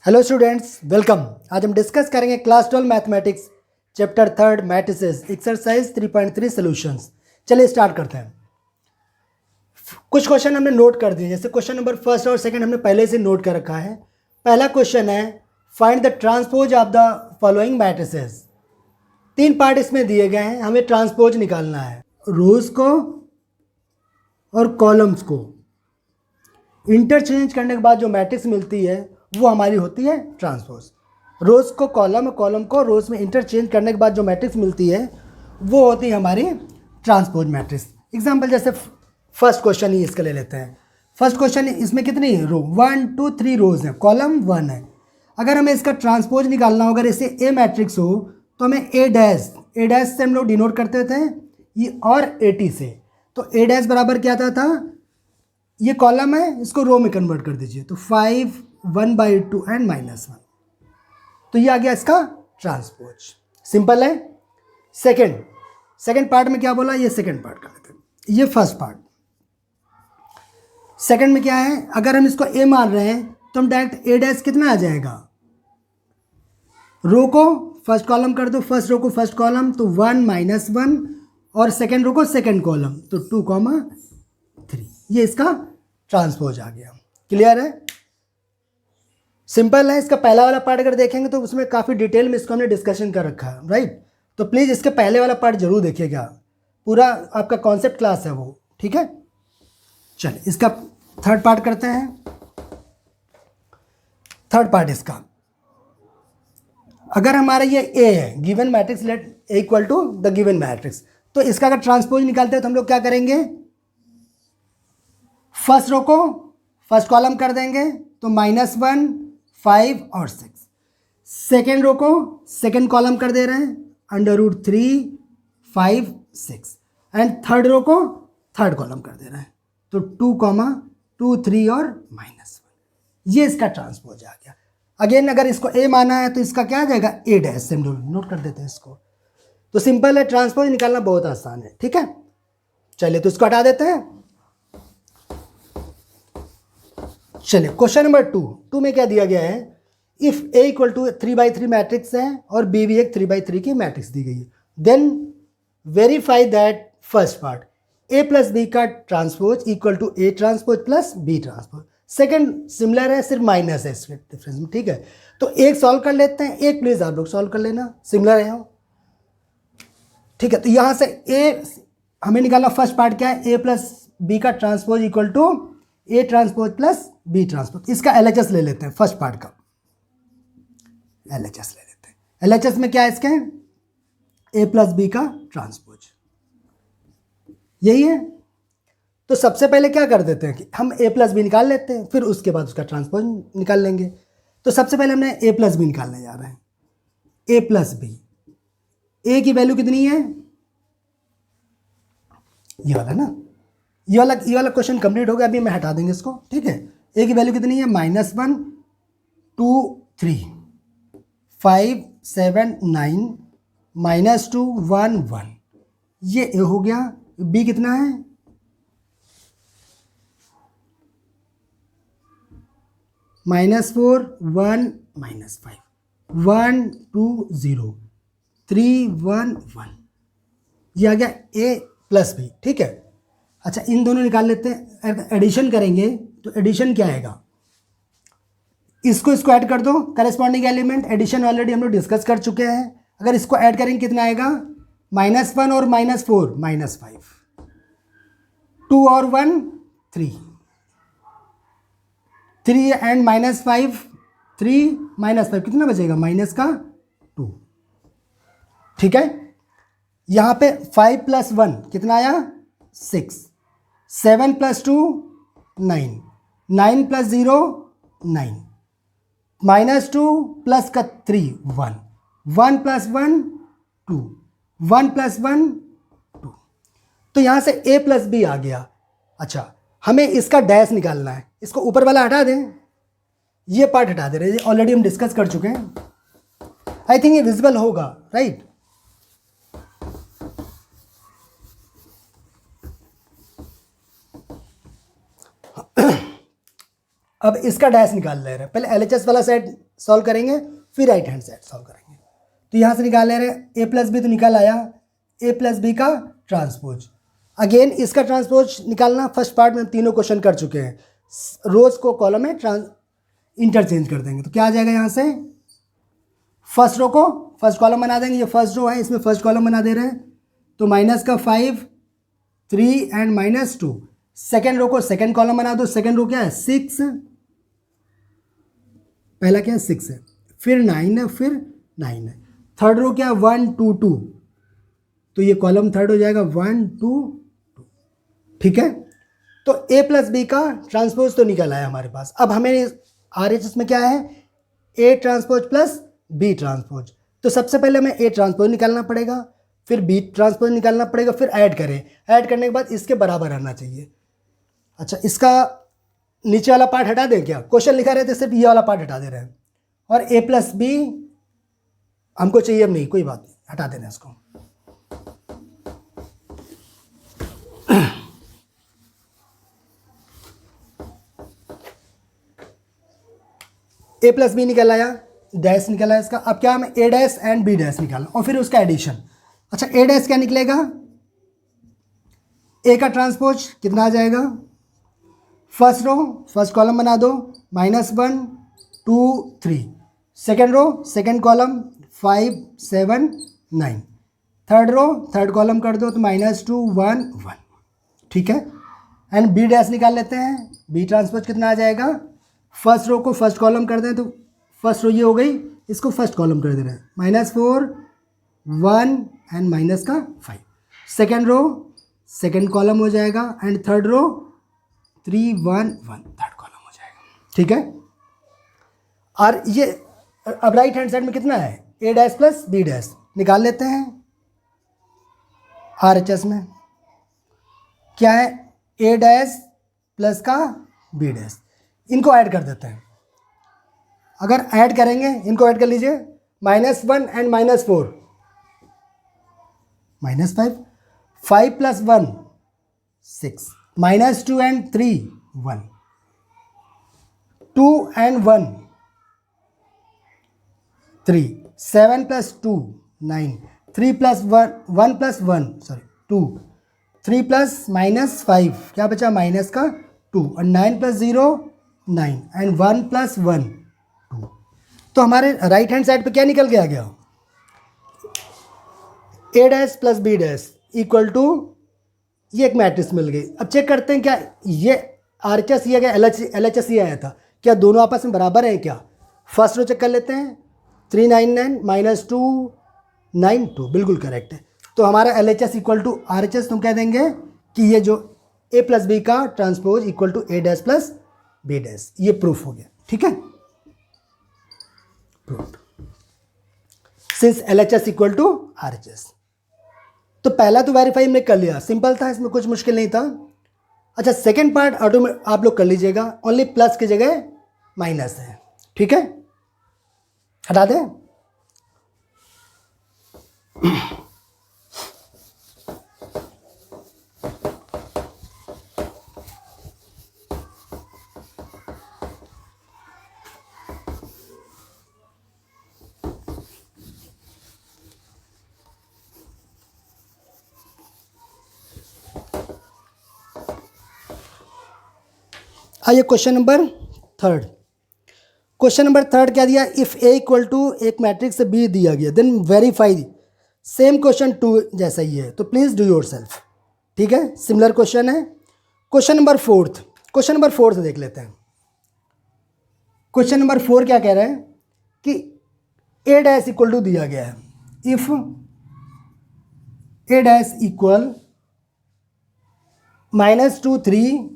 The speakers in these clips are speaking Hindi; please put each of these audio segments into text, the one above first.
Hello students, welcome. आज हम डिस्कस करेंगे class 12 mathematics chapter 3 matrices exercise 3.3 solutions. चलिए स्टार्ट करते हैं। कुछ क्वेश्चन हमने नोट कर दिए, जैसे क्वेश्चन नंबर फर्स्ट और सेकंड हमने पहले से नोट कर रखा है। पहला क्वेश्चन है find the transpose of the following matrices. 3 part इसमें दिए गए हैं, हमें ट्रांसपोज निकालना है। रोज को और कॉलम्स को इंटरचेंज करने के बाद जो मैट्रिक्स मिलती है वो हमारी होती है ट्रांसपोज। रोज को कॉलम, कॉलम को रोज में इंटरचेंज करने के बाद जो मैट्रिक्स मिलती है वो होती है हमारी ट्रांसपोज मैट्रिक्स। एग्जांपल जैसे फर्स्ट क्वेश्चन ही इसका ले लेते हैं। फर्स्ट क्वेश्चन इसमें कितनी रो, 1 2 3 रोज है, कॉलम 1 है। अगर हमें इसका ट्रांसपोज निकालना हो, अगर इसे ए मैट्रिक्स हो तो हमें ए डैश से हम लोग डिनोट करते थे ये और एटी से। तो ए डैश बराबर क्या था, ये कॉलम है, इसको रो में कन्वर्ट कर दीजिए तो 5 1/2 एंड -1, तो ये आ गया इसका ट्रांसपोज। सिंपल है। सेकंड पार्ट में क्या बोला, ये सेकंड पार्ट कर लेते हैं। ये फर्स्ट पार्ट। सेकंड में क्या है, अगर हम इसको ए मान रहे हैं तो हम डायरेक्ट ए डैश कितना आ जाएगा, रो को फर्स्ट कॉलम कर दो, फर्स्ट रो को फर्स्ट कॉलम तो 1 -1 और सेकंड रो को सेकंड कॉलम तो 2 3। ये इसका ट्रांसपोज आ गया। क्लियर है, सिंपल है। इसका पहला वाला पार्ट अगर देखेंगे तो उसमें काफ़ी डिटेल में इसको हमने डिस्कशन कर रखा है, राइट। तो प्लीज़ इसके पहले वाला पार्ट जरूर देखिएगा, पूरा आपका कॉन्सेप्ट क्लास है वो, ठीक है। चलिए इसका थर्ड पार्ट करते हैं। थर्ड पार्ट इसका, अगर हमारा ये ए है, given matrix let A equal to the given matrix, तो इसका अगर ट्रांसपोज निकालते हैं तो हम लोग क्या करेंगे, फर्स्ट रो को फर्स्ट कॉलम कर देंगे तो -1 5 और 6। सेकेंड रो को सेकेंड कॉलम कर दे रहे हैं √3 5 6 एंड थर्ड रो को थर्ड कॉलम कर दे रहे हैं तो 2 2 3 और -1। ये इसका ट्रांसपोज आ गया। अगेन अगर इसको ए माना है तो इसका क्या आ जाएगा, ए डैश से नोट कर देते हैं इसको। तो सिंपल है, ट्रांसपोज निकालना बहुत आसान है, ठीक है। चलिए तो इसको हटा देते हैं। चलिए क्वेश्चन नंबर 2 में क्या दिया गया है, if A equal to 3/3 matrix है और बी भी एक 3/3 की मैट्रिक्स दी गई है, then verify that first part A plus B का transpose equal to A transpose plus B transpose. Second similar है, सिर्फ माइनस है इसके डिफरेंस में, ठीक है। तो एक सॉल्व कर लेते हैं, एक प्लीज आप लोग सॉल्व कर लेना, सिमिलर है वो, ठीक है। तो यहां से ए हमें निकालना, फर्स्ट पार्ट क्या है, ए प्लस बी का transpose equal to A transpose plus B transpose. इसका एलएचएस ले लेते हैं, फर्स्ट पार्ट का एलएचएस ले लेते हैं। एलएचएस में क्या है इसके, ए प्लस बी का ट्रांसपोज, यही है। तो सबसे पहले क्या कर देते हैं कि हम ए प्लस बी निकाल लेते हैं, फिर उसके बाद उसका ट्रांसपोज निकाल लेंगे। तो सबसे पहले हमने ए प्लस बी निकालने जा रहे हैं। ए प्लस बी, ए की वैल्यू कितनी है, ये वाला ना, ये वाला क्वेश्चन कंप्लीट हो गया, अभी मैं हटा देंगे इसको, ठीक है। ए की वैल्यू कितनी है, -1 2 3 5 7 9 -2 1 1। ये ए हो गया। बी कितना है, -4 1 -5 1 2 0 3 1 1। ये आ गया ए प्लस बी, ठीक है। अच्छा इन दोनों निकाल लेते हैं, एडिशन करेंगे तो एडिशन क्या आएगा, इसको ऐड कर दो, करेस्पॉन्डिंग एलिमेंट। एडिशन ऑलरेडी हम लोग डिस्कस कर चुके हैं। अगर इसको ऐड करेंगे कितना आएगा, -1 और -4 -5, 2 और 1 3 3 एंड -5 3 -5 कितना बचेगा, -2, ठीक है। यहां पे 5 + 1 कितना आया, 6 7 + 2 9 9 + 0 9 -2 प्लस का 3 1 1 + 1 2 1 + 1 2। तो यहां से a प्लस बी आ गया। अच्छा हमें इसका डैश निकालना है, इसको ऊपर वाला हटा दें, ये पार्ट हटा दे रहे हैं, ऑलरेडी हम डिस्कस कर चुके हैं। आई थिंक ये विजिबल होगा, राइट। अब इसका डैश निकाल ले रहे हैं, पहले LHS वाला सेट सॉल्व करेंगे फिर राइट हैंड सेट सॉल्व करेंगे। तो यहाँ से निकाल ले रहे हैं, ए प्लस बी तो निकल आया, ए प्लस बी का ट्रांसपोज। अगेन इसका ट्रांसपोज निकालना, फर्स्ट पार्ट में हम तीनों क्वेश्चन कर चुके हैं। रोज को कॉलम में इंटरचेंज कर देंगे, तो क्या आ जाएगा यहाँ से, फर्स्ट रो को फर्स्ट कॉलम बना देंगे, ये फर्स्ट रो है इसमें फर्स्ट कॉलम बना दे रहे हैं, तो माइनस का 5 3 एंड -2। सेकेंड रो को सेकेंड कॉलम बना दो, सेकेंड रो क्या है 6, पहला क्या है 6 है, फिर 9 है, फिर 9 है। थर्ड रो क्या है 1 2 2, तो ये कॉलम थर्ड हो जाएगा 1 2 2। ठीक है, तो ए प्लस बी का ट्रांसपोज तो निकल आया हमारे पास। अब हमें RHS में क्या है, A transpose plus B transpose. तो सबसे पहले हमें ए ट्रांसपोज निकालना पड़ेगा, फिर बी ट्रांसपोज निकालना पड़ेगा, फिर ऐड करें, ऐड करने के बाद इसके बराबर आना चाहिए। अच्छा, इसका नीचे वाला पार्ट हटा दें क्या, क्वेश्चन लिखा रहते सिर्फ ये वाला पार्ट हटा दे रहे हैं, और ए प्लस बी हमको चाहिए अब नहीं, कोई बात नहीं, हटा देना इसको। ए प्लस बी निकल आया, डैश निकल आया इसका। अब क्या हमें ए डैश एंड बी डैश निकालना और फिर उसका एडिशन। अच्छा, ए डैश क्या निकलेगा, ए का ट्रांसपोज कितना आ जाएगा, फर्स्ट रो फर्स्ट कॉलम बना दो, -1 2 3, second row second column 5 7 9, third row third column कर दो तो -2 1 1। ठीक है, एंड बी डैश निकाल लेते हैं, बी ट्रांसपोज कितना आ जाएगा, फर्स्ट रो को फर्स्ट कॉलम कर दें तो फर्स्ट रो ये हो गई, इसको फर्स्ट कॉलम कर दे रहे हैं, -4 1 and -5। Second row second column हो जाएगा, and third row 3 1 1 third column हो जाएगा। ठीक है, और ये अब राइट हैंड साइड में कितना है, ए डैश प्लस बी डैश निकाल लेते हैं। RHS में क्या है, ए डैश प्लस का बी डैश, इनको ऐड कर देते हैं। अगर ऐड करेंगे, इनको ऐड कर लीजिए, -1 एंड -4 -5, 5 + 1 6, -2 एंड 3 1, 2 एंड 1 3, 7 + 2 9, 3 + 1 + 1 2, 3 + -5 क्या बचा, माइनस का 2, और 9 + 0 9 एंड 1 + 1 2। तो हमारे राइट हैंड साइड पे क्या निकल के आ गया, A dash plus B dash equal to, ये एक मैट्रिक्स मिल गई। अब चेक करते हैं क्या ये RHS ये क्या LHS ये आया था, क्या दोनों आपस में बराबर हैं क्या। फर्स्ट रो चेक कर लेते हैं, 399 -2 9 2, बिल्कुल करेक्ट है। तो हमारा LHS इक्वल टू RHS, तुम कह देंगे कि ये जो ए प्लस बी का transpose equal to A dash plus B dash, ये प्रूफ हो गया। ठीक है, proof since LHS equal to RHS। तो पहला तो वेरीफाई हमने कर लिया, सिंपल था, इसमें कुछ मुश्किल नहीं था। अच्छा, सेकंड पार्ट ऑटोमेटिक आप लोग कर लीजिएगा, ओनली प्लस की जगह माइनस है। ठीक है, हटा दें। आइए question number third. Question number third क्या दिया, इफ़ ए इक्वल टू एक मैट्रिक्स बी दिया गया देन वेरीफाई। सेम क्वेश्चन 2 जैसा ही है, तो प्लीज़ डू योर सेल्फ। ठीक है, सिमिलर क्वेश्चन है। क्वेश्चन नंबर फोर्थ देख लेते हैं। क्वेश्चन नंबर 4 क्या कह रहा है कि ए डैश इक्वल टू दिया गया है, if A dash equal -2 3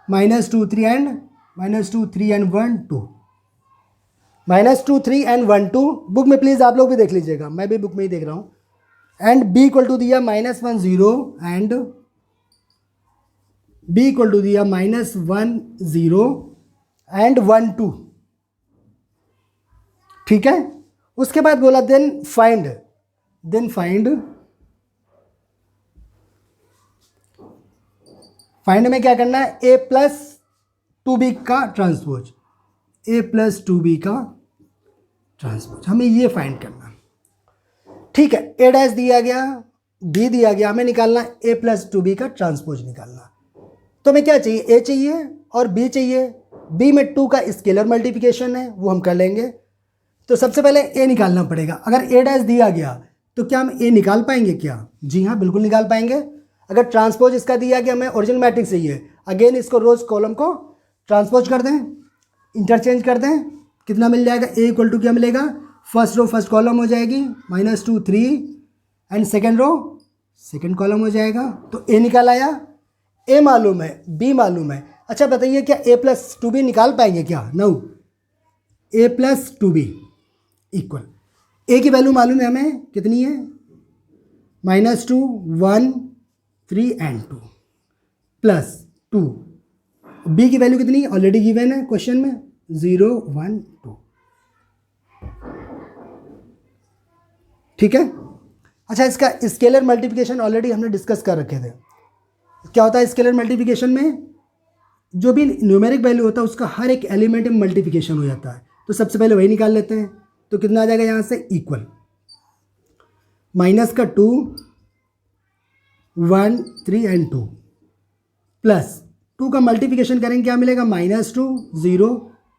-2 3 and -2 3 and 1 2, -2 3 and 1 2। Book में प्लीज़ आप लोग भी देख लीजिएगा, मैं भी बुक में ही देख रहा हूँ। एंड बी इक्वल टू दिया -1 0 एंड बी इक्वल टू दिया -1 0 एंड 1 2। ठीक है, उसके बाद बोला देन फाइंड में क्या करना है, a + 2b का ट्रांसपोज, a प्लस 2b का ट्रांसपोज, हमें ये फाइंड करना। ठीक है, a डैश दिया गया, b दिया गया, हमें निकालना a प्लस 2b का ट्रांसपोज निकालना। तो हमें क्या चाहिए, a चाहिए और b चाहिए। b में 2 का स्केलर मल्टीप्लिकेशन है, वो हम कर लेंगे। तो सबसे पहले a निकालना पड़ेगा। अगर a डैश दिया गया तो क्या हम a निकाल पाएंगे क्या? जी हाँ, बिल्कुल निकाल पाएंगे। अगर ट्रांसपोज इसका दिया गया, हमें ओरिजिनल मैट्रिक्स चाहिए, अगेन इसको रोज कॉलम को ट्रांसपोज कर दें, इंटरचेंज कर दें, कितना मिल जाएगा, a इक्वल टू क्या मिलेगा, फर्स्ट रो फर्स्ट कॉलम हो जाएगी -2 3 and second row second column हो जाएगा। तो a निकाल आया, a मालूम है, b मालूम है। अच्छा बताइए, क्या a प्लस 2b निकाल पाएंगे क्या? No, a plus 2b equal, a की वैल्यू मालूम है हमें कितनी है, -2 1 3 एंड 2 प्लस 2, b की वैल्यू कितनी ऑलरेडी गिवन है क्वेश्चन में, 0 1 2। ठीक है। अच्छा, इसका स्केलर मल्टीप्लिकेशन ऑलरेडी हमने डिस्कस कर रखे थे। क्या होता है स्केलर मल्टीप्लिकेशन में, जो भी न्यूमेरिक वैल्यू होता है उसका हर एक एलिमेंट में मल्टीप्लिकेशन हो जाता है। तो सबसे पहले वही निकाल लेते हैं। तो कितना आ जाएगा यहाँ से, इक्वल माइनस का 2 1 3 एंड 2 प्लस 2 का मल्टीप्लिकेशन करेंगे, क्या मिलेगा, -2 0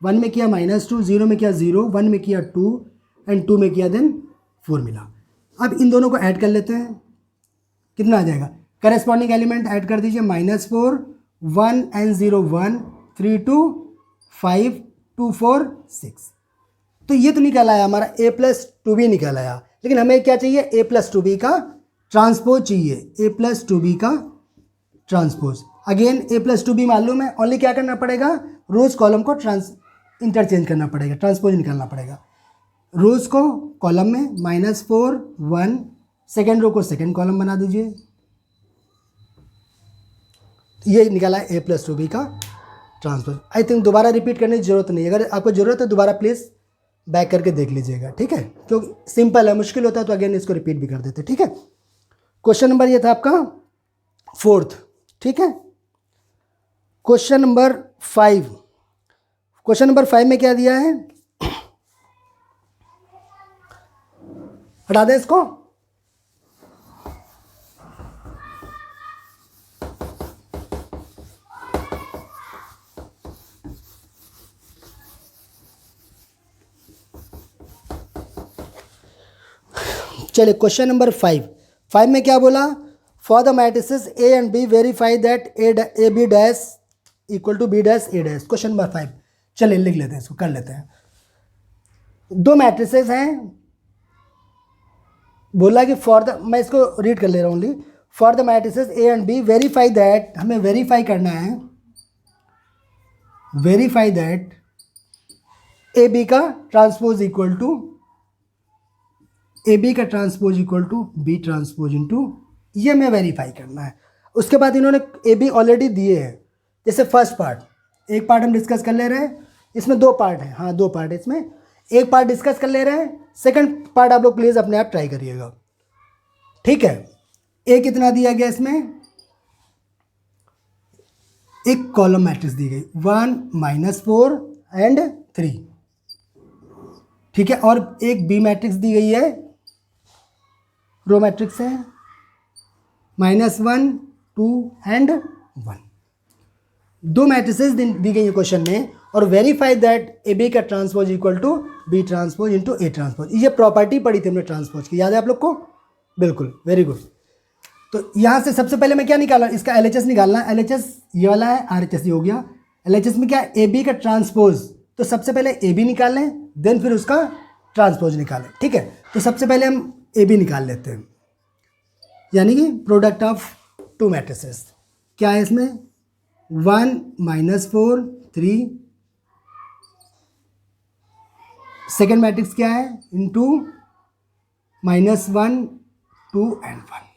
1 में किया -2, 0 में किया 0, 1 में किया 2 एंड 2 में किया देन 4 मिला। अब इन दोनों को ऐड कर लेते हैं, कितना आ जाएगा, करेस्पॉन्डिंग एलिमेंट ऐड कर दीजिए, -4 1 एंड 0 1 3 2 5 2 4 6। तो ये तो निकल आया हमारा a प्लस 2b निकल आया। लेकिन हमें क्या चाहिए, a प्लस 2b का ट्रांसपोज चाहिए, a प्लस 2b का transpose. Again a plus 2b मालूम है, ओनली क्या करना पड़ेगा, रोज कॉलम को इंटरचेंज करना पड़ेगा, ट्रांसपोज निकालना पड़ेगा। रोज को कॉलम में -4 1, सेकेंड रो को सेकेंड कॉलम बना दीजिए। ये निकाला है a प्लस 2b का ट्रांसपोज। आई थिंक दोबारा रिपीट करने की जरूरत नहीं है, अगर आपको जरूरत है दोबारा प्लीज़ बैक करके देख लीजिएगा। ठीक है, क्योंकि सिंपल है, मुश्किल होता है तो अगेन इसको रिपीट भी कर देते। ठीक है, क्वेश्चन नंबर ये था आपका 4th। ठीक है, क्वेश्चन नंबर 5। क्वेश्चन नंबर 5 में क्या दिया है, हटा दें इसको। चलिए क्वेश्चन नंबर 5 में क्या बोला, for the matrices A and B verify that A B dash equal to B dash A dash. Question number 5, चलिए लिख लेते हैं, इसको कर लेते हैं। दो मैट्रिसेस हैं, बोला कि फॉर द, मैं इसको रीड कर ले रहा हूँ only, for the matrices A and B verify that, हमें वेरीफाई करना है, वेरीफाई दैट ए बी का transpose equal to, A B का transpose equal to B transpose into, ये हमें वेरीफाई करना है। उसके बाद इन्होंने ए बी ऑलरेडी दिए हैं। जैसे फर्स्ट पार्ट, एक पार्ट हम डिस्कस कर ले रहे हैं, इसमें 2 पार्ट हैं, हाँ 2 पार्ट है इसमें, एक पार्ट डिस्कस कर ले रहे हैं, सेकंड पार्ट आप लोग प्लीज़ अपने आप ट्राई करिएगा। ठीक है, ए कितना दिया गया, इसमें एक कॉलम मैट्रिक्स दी गई 1 -4 एंड 3। ठीक है, और एक बी मैट्रिक्स दी गई है, रो मैट्रिक्स है, -1 2 एंड 1। 2 मैट्रिसेस दी गई है क्वेश्चन में, और वेरीफाई दैट ए बी का transpose equal to B transpose into A transpose. ये प्रॉपर्टी पढ़ी थी हमने ट्रांसपोज की, याद है आप लोग को? बिल्कुल, वेरी गुड। तो यहाँ से सबसे पहले मैं क्या निकाला, इसका LHS निकालना। LHS ये वाला है, RHS ये हो गया। LHS में क्या, ए बी का ट्रांसपोज, तो सबसे पहले ए बी निकाल लें, देन फिर उसका ट्रांसपोज निकालें। ठीक है, तो सबसे पहले हम ए बी निकाल लेते हैं, यानी कि प्रोडक्ट ऑफ 2 मैट्रिसेस। क्या है इसमें, 1 -4 3, सेकेंड मैट्रिक्स क्या है, इनटू -1 2 एंड 1।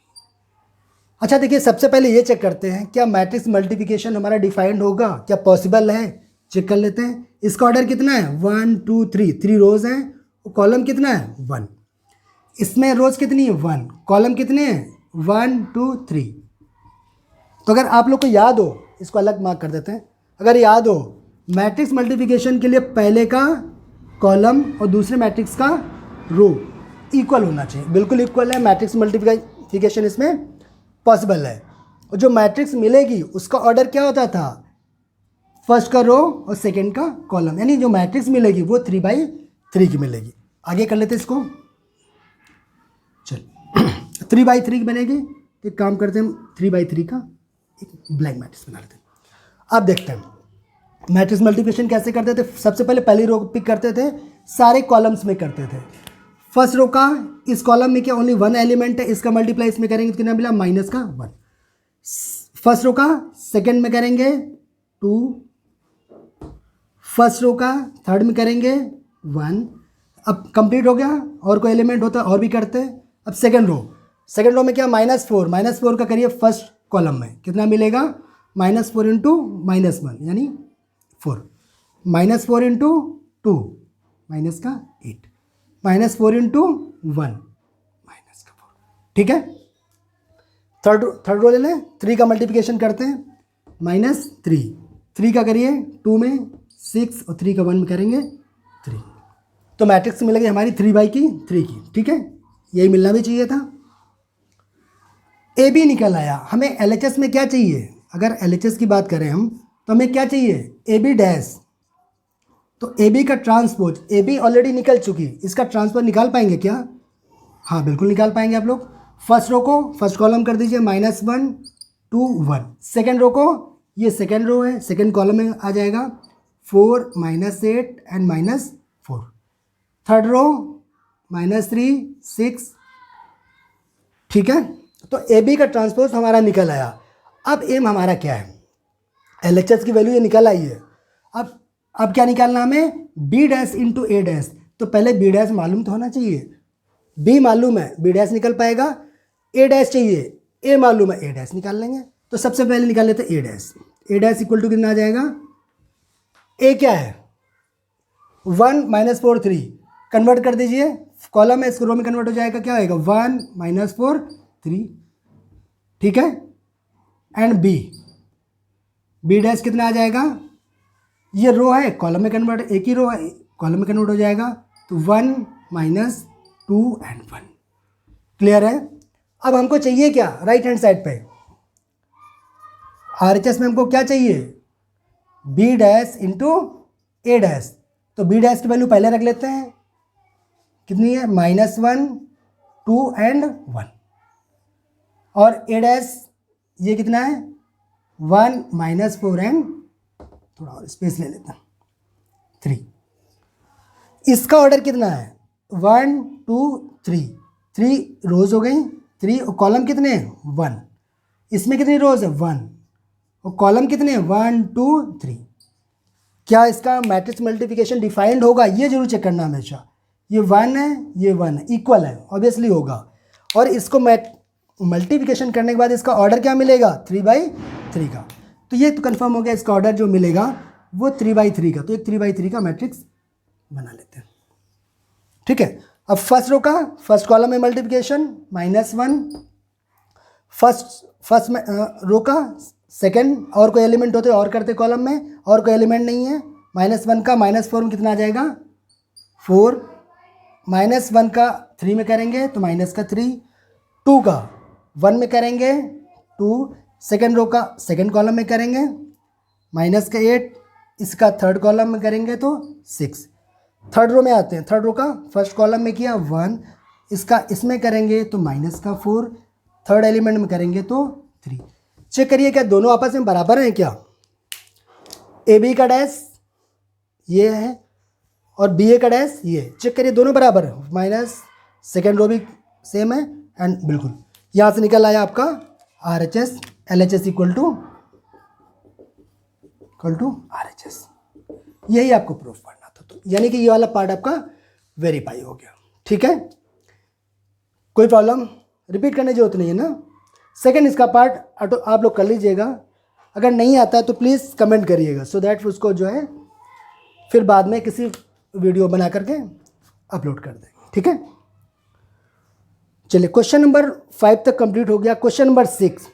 अच्छा देखिए, सबसे पहले ये चेक करते हैं क्या मैट्रिक्स मल्टीप्लिकेशन हमारा डिफाइंड होगा, क्या पॉसिबल है, चेक कर लेते हैं। इसका ऑर्डर कितना है, 1 2 3, 3 रोज हैं, कॉलम कितना है 1, इसमें रोज कितनी है 1, कॉलम कितने हैं 1 2 3। तो अगर आप लोग को याद हो, इसको अलग मार्क कर देते हैं, अगर याद हो मैट्रिक्स मल्टीप्लिकेशन के लिए पहले का कॉलम और दूसरे मैट्रिक्स का रो इक्वल होना चाहिए, बिल्कुल इक्वल है। मैट्रिक्स मल्टीप्लिकेशन इसमें पॉसिबल है। और जो मैट्रिक्स मिलेगी उसका ऑर्डर क्या होता था, फर्स्ट का रो और सेकंड का कॉलम, यानी जो मैट्रिक्स मिलेगी वो 3/3 की मिलेगी। आगे कर लेते हैं इसको। चल 3/3 बनेगी। एक काम करते हैं, हम 3/3 का एक ब्लैंक मैट्रिक्स बना लेते हैं। अब देखते हैं मैट्रिक्स मल्टीप्लिकेशन कैसे करते थे। सबसे पहले पहली रो पिक करते थे, सारे कॉलम्स में करते थे। फर्स्ट रो का इस कॉलम में क्या ओनली 1 एलिमेंट है, इसका मल्टीप्लाई इसमें करेंगे तो कितना मिला -1। फर्स्ट रो का सेकंड में करेंगे 2, फर्स्ट रो का थर्ड में करेंगे 1। अब कंप्लीट हो गया, और कोई एलिमेंट होता है और भी करते। अब सेकंड रो में क्या -4 का करिए फर्स्ट कॉलम में, कितना मिलेगा -4 इंटू -1 यानी 4, -4 इंटू 2 -8, -4 इंटू 1 -4। ठीक है। थर्ड रो ले लें, 3 का मल्टीप्लिकेशन करते हैं, -3 का करिए 2 में 6 और 3 का 1 में करेंगे 3। तो मैट्रिक्स मिलेगी हमारी 3/3 की। ठीक है, यही मिलना भी चाहिए था। ए बी निकल आया। हमें LHS में क्या चाहिए, अगर LHS की बात करें हम तो हमें क्या चाहिए, AB डैश। तो AB का ट्रांसपोज, AB ऑलरेडी निकल चुकी, इसका ट्रांसपोज निकाल पाएंगे क्या? हाँ बिल्कुल निकाल पाएंगे आप लोग। फर्स्ट रो को फर्स्ट कॉलम कर दीजिए -1 2 1। सेकेंड रो को, ये सेकेंड रो है, सेकेंड कॉलम में आ जाएगा 4 -8 एंड -4। Third row -3 6। ठीक है, तो AB का ट्रांसपोज हमारा निकल आया। अब एम हमारा क्या है, LHS की वैल्यू ये निकल आई है। अब क्या निकालना हमें, B dash into A dash. तो पहले B डैश मालूम तो होना चाहिए, B मालूम है B डैश निकल पाएगा, A डैश चाहिए A मालूम है A डैश निकाल लेंगे। तो सबसे पहले निकाल लेते हैं A डैश इक्वल टू कितना आ जाएगा, A क्या है 1 -4 3, कन्वर्ट कर दीजिए, कॉलम है इसको रो में कन्वर्ट हो जाएगा, क्या होएगा 1 -4 3। ठीक है, एंड B डैश कितना आ जाएगा, ये रो है कॉलम में कन्वर्ट, एक ही रो है कॉलम में कन्वर्ट हो जाएगा, तो 1 -2 एंड 1। क्लियर है। अब हमको चाहिए क्या, राइट हैंड साइड पे RHS में हमको क्या चाहिए, B dash into A dash. तो B डैश की वैल्यू पहले रख लेते हैं, कितनी है -1 2 एंड 1। और A डैश ये कितना है 1 -4 एंड, थोड़ा और स्पेस ले लेते हैं 3। इसका ऑर्डर कितना है 1 2 3 रोज हो गई 3, और कॉलम कितने हैं 1। इसमें कितनी रोज है 1, और कॉलम कितने हैं 1 2 3। क्या इसका मैट्रिक्स मल्टीप्लिकेशन डिफाइंड होगा, ये जरूर चेक करना हमेशा। ये 1 है ये 1 है, इक्वल है ऑब्वियसली होगा। और इसको मल्टीप्लिकेशन करने के बाद इसका ऑर्डर क्या मिलेगा 3/3 का। तो ये तो कंफर्म हो गया, इसका ऑर्डर जो मिलेगा वो 3/3 का। तो एक 3/3 का मैट्रिक्स बना लेते हैं। ठीक है, अब फर्स्ट रो का फर्स्ट कॉलम में मल्टीप्लिकेशन -1, फर्स्ट रो का सेकंड, और कोई एलिमेंट होते और करते कॉलम में, और कोई एलिमेंट नहीं है, -1 का -4 में कितना आ जाएगा 4, -1 का 3 में करेंगे तो -3, 2 का 1 में करेंगे 2, सेकेंड रो का सेकेंड कॉलम में करेंगे -8, इसका थर्ड कॉलम में करेंगे तो 6। थर्ड रो में आते हैं, थर्ड रो का फर्स्ट कॉलम में किया 1, इसका इसमें करेंगे तो -4, थर्ड एलिमेंट में करेंगे तो 3। चेक करिए क्या दोनों आपस में बराबर हैं क्या, AB का डैश ये है और BA का डैश ये, चेक करिए दोनों बराबर है, माइनस सेकेंड रो भी सेम है, एंड बिल्कुल यहाँ से निकल आया आपका RHS LHS equal to RHS। यही आपको प्रूफ करना था, तो यानी कि ये वाला पार्ट आपका वेरीफाई हो गया। ठीक है, कोई प्रॉब्लम, रिपीट करने की जरूरत नहीं है ना। सेकंड इसका पार्ट आप लोग कर लीजिएगा, अगर नहीं आता है तो प्लीज़ कमेंट करिएगा, सो दैट उसको जो है फिर बाद में किसी वीडियो बना करके अपलोड कर देंगे। ठीक है, चलिए क्वेश्चन नंबर 5 तक कंप्लीट हो गया। क्वेश्चन नंबर 6,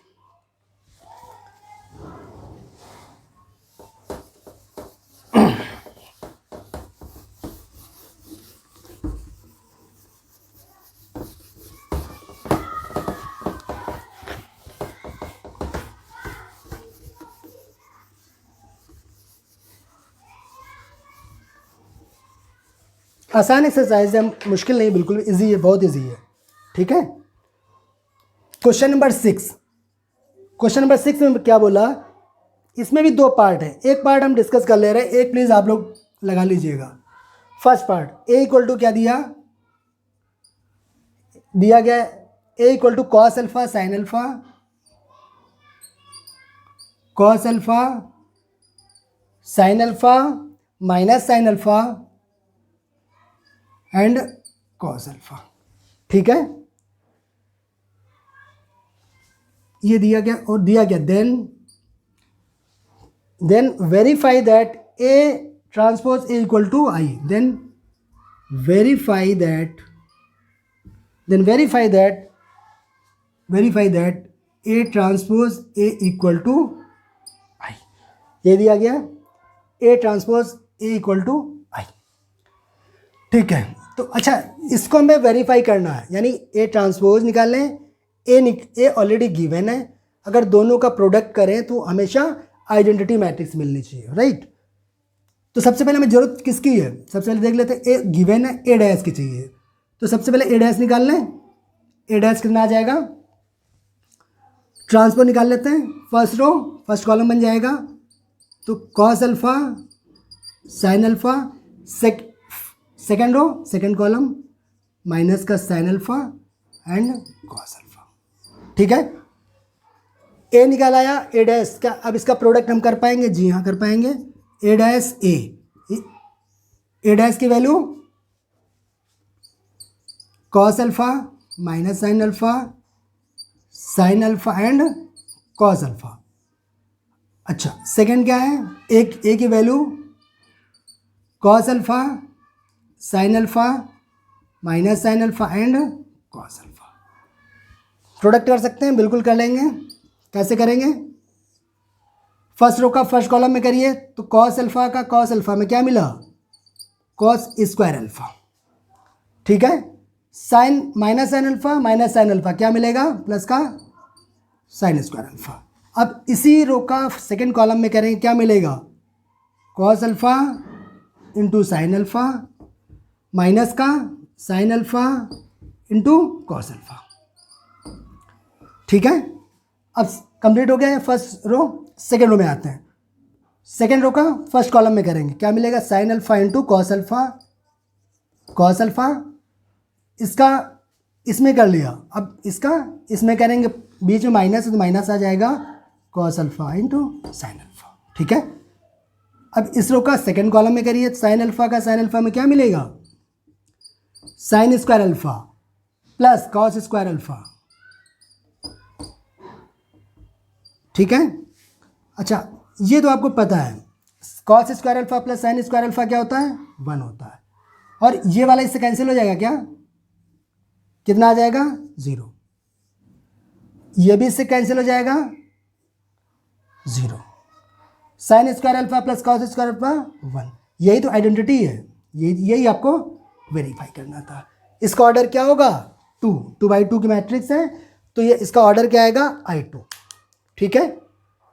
आसान एक्सरसाइज है, मुश्किल नहीं, बिल्कुल इजी है, बहुत इजी है। ठीक है, क्वेश्चन नंबर 6। क्वेश्चन नंबर 6 में क्या बोला, इसमें भी 2 पार्ट है, एक पार्ट हम डिस्कस कर ले रहे हैं, एक प्लीज़ आप लोग लगा लीजिएगा। First part, A equal to क्या दिया गया, A equal to cos alpha sine alpha, cos alpha sine alpha minus sine alpha and cos alpha. ठीक है, ये दिया गया और दिया गया then verify that A transpose A equal to I, then verify that A transpose A equal to I, ये दिया गया A transpose A equal to I. ठीक है, तो अच्छा इसको हमें वेरीफाई करना है, यानी A ट्रांसपोज निकालें, ए ऑलरेडी गिवन है, अगर दोनों का प्रोडक्ट करें तो हमेशा आइडेंटिटी मैट्रिक्स मिलनी चाहिए, राइट। तो सबसे पहले हमें जरूरत किसकी है, सबसे पहले देख लेते हैं, ए गिवन है, ए डैश की चाहिए, तो सबसे पहले ए डैश निकाल लें। ए डैश कितना आ जाएगा, ट्रांसपोज निकाल लेते हैं, फर्स्ट रो फर्स्ट कॉलम बन जाएगा, तो cos alpha sine alpha, second row second column minus का sine alpha and cos alpha. ठीक है, ए निकाल आया, ए डैश का, अब इसका प्रोडक्ट हम कर पाएंगे, जी हाँ कर पाएंगे। ए डैश ए डैश की value cos alpha minus sine alpha and cos alpha. अच्छा सेकंड क्या है, एक ए की value cos alpha sine alpha minus sine alpha and cos alpha. Product कर सकते हैं, बिल्कुल कर लेंगे। कैसे करेंगे, फर्स्ट रो का फर्स्ट कॉलम में करिए, तो कॉस अल्फा का कॉस अल्फा में क्या मिला, कॉस स्क्वायर अल्फा। ठीक है, साइन माइनस साइन अल्फा क्या मिलेगा, प्लस का साइन स्क्वायर अल्फा। अब इसी रो का सेकंड कॉलम में करेंगे, क्या मिलेगा, cos alpha into sine alpha minus का sine alpha into cos alpha. ठीक है, अब कंप्लीट हो गया है फर्स्ट रो। सेकेंड रो में आते हैं, सेकेंड रो का फर्स्ट कॉलम में करेंगे, क्या मिलेगा, sign alpha into cos alpha, इसका इसमें कर लिया, अब इसका इसमें करेंगे, बीच में माइनस है तो माइनस आ जाएगा, cos alpha into sine alpha. ठीक है, अब इस रो का सेकेंड कॉलम में करिए, साइन अल्फा में क्या मिलेगा, sine square alpha plus cos square alpha. ठीक है, अच्छा ये तो आपको पता है, cos square alpha plus sine square alpha क्या होता है, 1 होता है, और ये वाला इससे कैंसिल हो जाएगा, क्या कितना आ जाएगा, 0, ये भी इससे कैंसिल हो जाएगा, 0, sine square alpha plus cos square alpha 1, यही तो आइडेंटिटी है, यही आपको वेरीफाई करना था। इसका ऑर्डर क्या होगा, 2/2 की मैट्रिक्स है, तो ये इसका ऑर्डर क्या आएगा, I2। ठीक है,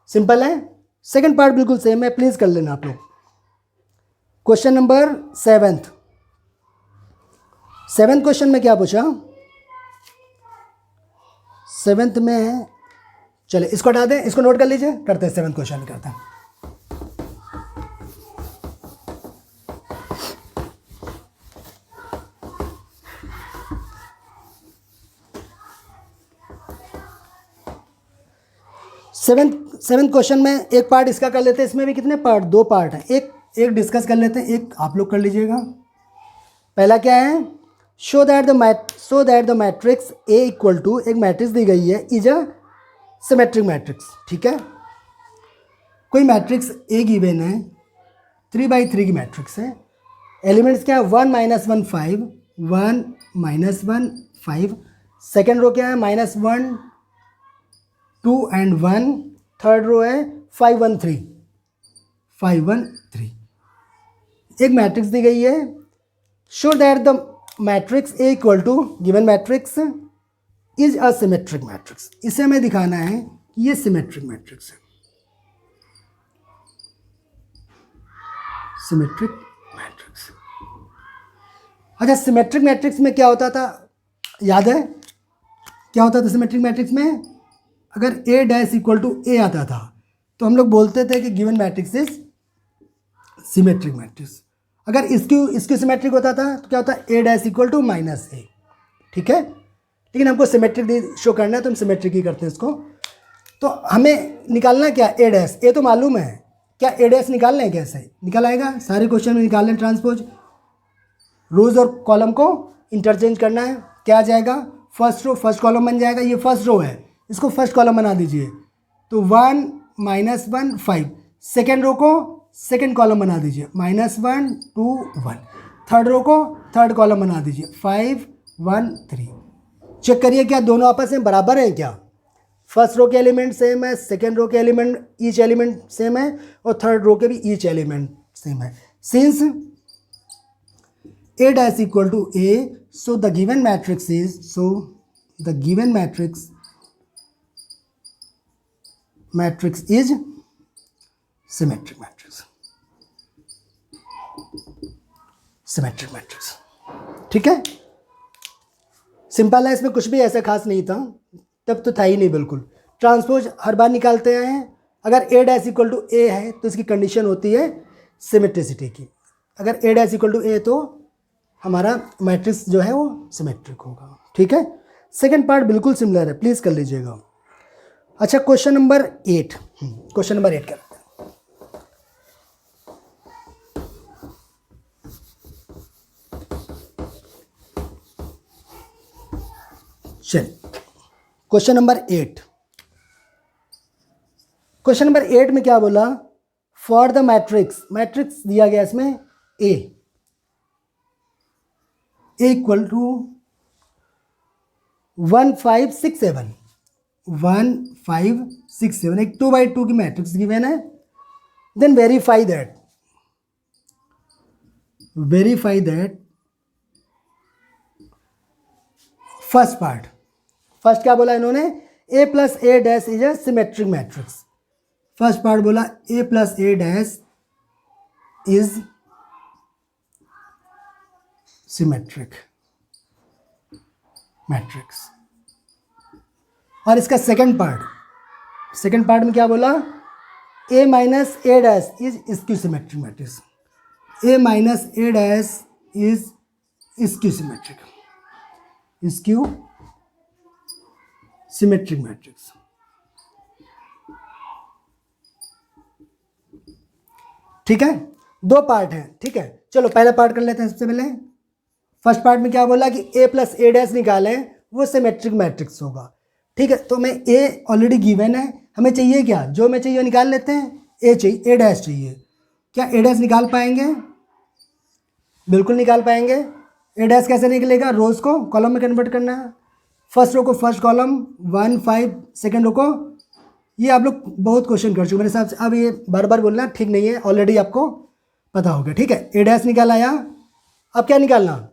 सिंपल है। सेकंड पार्ट बिल्कुल सेम है, प्लीज कर लेना आप लोग। क्वेश्चन नंबर 7 क्वेश्चन में क्या पूछा, 7th में, चले इसको हटा दें, इसको नोट कर लीजिए, करते हैं 7th क्वेश्चन करते हैं। सेवेंथ क्वेश्चन में एक पार्ट इसका कर लेते हैं, इसमें भी कितने पार्ट, 2 पार्ट हैं, एक डिस्कस कर लेते हैं, एक आप लोग कर लीजिएगा। पहला क्या है, show that the matrix A equal to, एक मैट्रिक्स दी गई है, इज अ सिमेट्रिक मैट्रिक्स। ठीक है, कोई मैट्रिक्स ए गिवन है, 3/3 की मैट्रिक्स है, एलिमेंट्स क्या है, 1 - 1 5, 1 - 1 5, सेकेंड रो क्या है, -1 2 एंड 1, थर्ड रो है 5 1 3, एक मैट्रिक्स दी गई है, show that the matrix A equal to given matrix is a symmetric matrix. इसे हमें दिखाना है कि ये सिमेट्रिक मैट्रिक्स है, सिमेट्रिक मैट्रिक्स। अच्छा, सिमेट्रिक मैट्रिक्स में क्या होता था, याद है क्या होता था सिमेट्रिक मैट्रिक्स में? अगर ए डैश इक्वल टू ए आता था तो हम लोग बोलते थे कि given matrix is symmetric matrix. अगर इसकी सिमेट्रिक होता था तो क्या होता है, ए डैश इक्वल टू माइनस ए। ठीक है, लेकिन हमको सिमेट्रिक शो करना है तो हम सिमेट्रिक ही करते हैं इसको। तो हमें निकालना क्या, ए डैश, ए तो मालूम है, क्या ए डैश निकालना है? कैसे निकल आएगा, सारे क्वेश्चन में निकाल लें ट्रांसपोज। रोज और कॉलम को इंटरचेंज करना है, क्या आ जाएगा, फर्स्ट रो फर्स्ट कॉलम बन जाएगा। ये फर्स्ट रो है, इसको फर्स्ट कॉलम बना दीजिए, तो 1 -1 5। सेकेंड रो को सेकेंड कॉलम बना दीजिए, -1 2 1। थर्ड रो को थर्ड कॉलम बना दीजिए, 5 1 3। चेक करिए क्या दोनों आपस में बराबर हैं क्या? फर्स्ट रो के एलिमेंट सेम है, सेकेंड रो के एलिमेंट ईच एलिमेंट सेम है, और थर्ड रो के भी ईच एलिमेंट सेम है। Since A dash equal to A, so the given matrix is, matrix is symmetric matrix, symmetric matrix। ठीक है, सिंपल है, इसमें कुछ भी ऐसा खास नहीं था, तब तो था ही नहीं बिल्कुल। ट्रांसपोज हर बार निकालते हैं, अगर A dash equal to A है तो इसकी कंडीशन होती है सिमेट्रिसिटी की। अगर A dash equal to A तो हमारा मैट्रिक्स जो है वो सिमेट्रिक होगा। ठीक है, सेकंड पार्ट बिल्कुल सिमिलर है, प्लीज़ कर लीजिएगा। अच्छा, क्वेश्चन नंबर 8 करते हैं। चलिए, क्वेश्चन नंबर 8 में क्या बोला, फॉर द मैट्रिक्स दिया गया इसमें ए इक्वल टू 1 5 6 7, 1 5 6 7, एक 2x2 की मैट्रिक्स गिवन है। देन वेरीफाई दैट फर्स्ट क्या बोला इन्होंने, a plus A dash is A symmetric matrix. First part बोला a plus A dash is symmetric matrix. और इसका सेकंड पार्ट में क्या बोला, a minus A dash is skew symmetric matrix, a minus A dash is skew symmetric matrix. ठीक है, दो पार्ट हैं। ठीक है, चलो पहला पार्ट कर लेते हैं। सबसे पहले फर्स्ट पार्ट में क्या बोला कि a प्लस ए डैश निकालें, वो सिमेट्रिक मैट्रिक्स होगा। ठीक है, तो मैं a ऑलरेडी गिवन है, हमें चाहिए क्या, जो हमें चाहिए निकाल लेते हैं। a चाहिए, a डैश चाहिए, क्या a डैश निकाल पाएंगे? बिल्कुल निकाल पाएंगे। a डैश कैसे निकलेगा, रोज को कॉलम में कन्वर्ट करना है, फर्स्ट रो को फर्स्ट कॉलम 1 5, सेकेंड रो को, ये आप लोग बहुत क्वेश्चन कर चुके मेरे हिसाब से, अब ये बार बार बोलना ठीक नहीं है, ऑलरेडी आपको पता होगा। ठीक है, a डैश निकाल आया, अब क्या निकालना,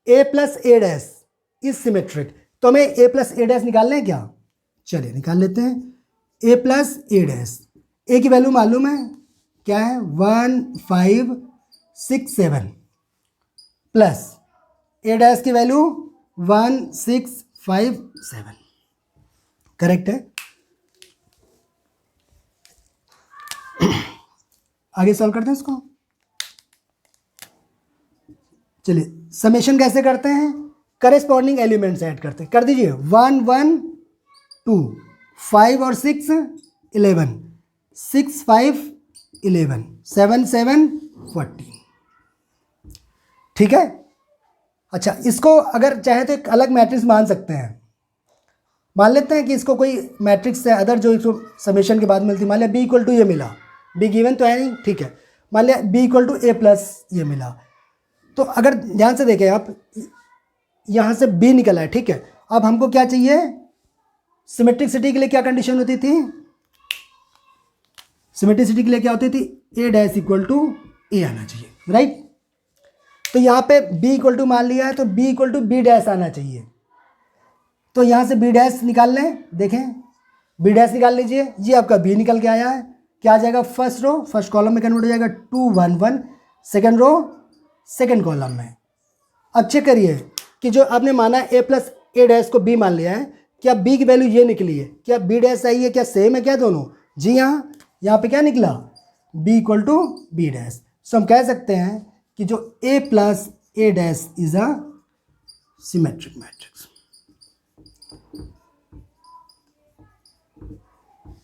a plus A dash is symmetric, तो हमें a प्लस ए डैश निकालना है क्या, चलिए निकाल लेते हैं। a plus A dash, a की वैल्यू मालूम है क्या है, 1 5 6 7, प्लस ए डैश की वैल्यू 1 6 5 7, करेक्ट है। आगे सॉल्व करते हैं इसको। चलिए, समेशन कैसे करते हैं, करेस्पॉन्डिंग एलिमेंट्स ऐड करते हैं, कर दीजिए। 1 1 2, 5 और 6 11, 6 5 11, 7 7 14। ठीक है, अच्छा इसको अगर चाहे तो एक अलग मैट्रिक्स मान सकते हैं। मान लेते हैं कि इसको कोई मैट्रिक्स से अदर जो इसको समेशन के बाद मिलती, मान लिया b इक्वल टू ये मिला, b गिवन तो है नहीं, ठीक है, मान लिया b equal to A plus ये मिला, तो अगर ध्यान से देखें आप, यहाँ से b निकला है। ठीक है, अब हमको क्या चाहिए, सिमेट्रिसिटी के लिए क्या कंडीशन होती थी, सिमेट्रिसिटी के लिए क्या होती थी, a डैश इक्वल टू ए आना चाहिए, राइट। तो यहाँ पे b इक्वल टू मान लिया है, तो b equal to B dash आना चाहिए, तो यहाँ से b डैश निकाल लें, देखें b डैश निकाल लीजिए, ये आपका b निकल के आया है, क्या आ जाएगा, फर्स्ट रो फर्स्ट कॉलम में कन्वर्ट हो जाएगा 2 1 1, सेकेंड रो सेकेंड कॉलम में अब चेक करिए कि जो आपने माना ए प्लस ए डैश को बी मान लिया है, क्या बी की वैल्यू ये निकली है, क्या बी डैश आई है, क्या सेम है क्या दोनों? जी हाँ, यहाँ पे क्या निकला, B equal to B dash. So हम कह सकते हैं कि जो A plus A dash is a symmetric matrix.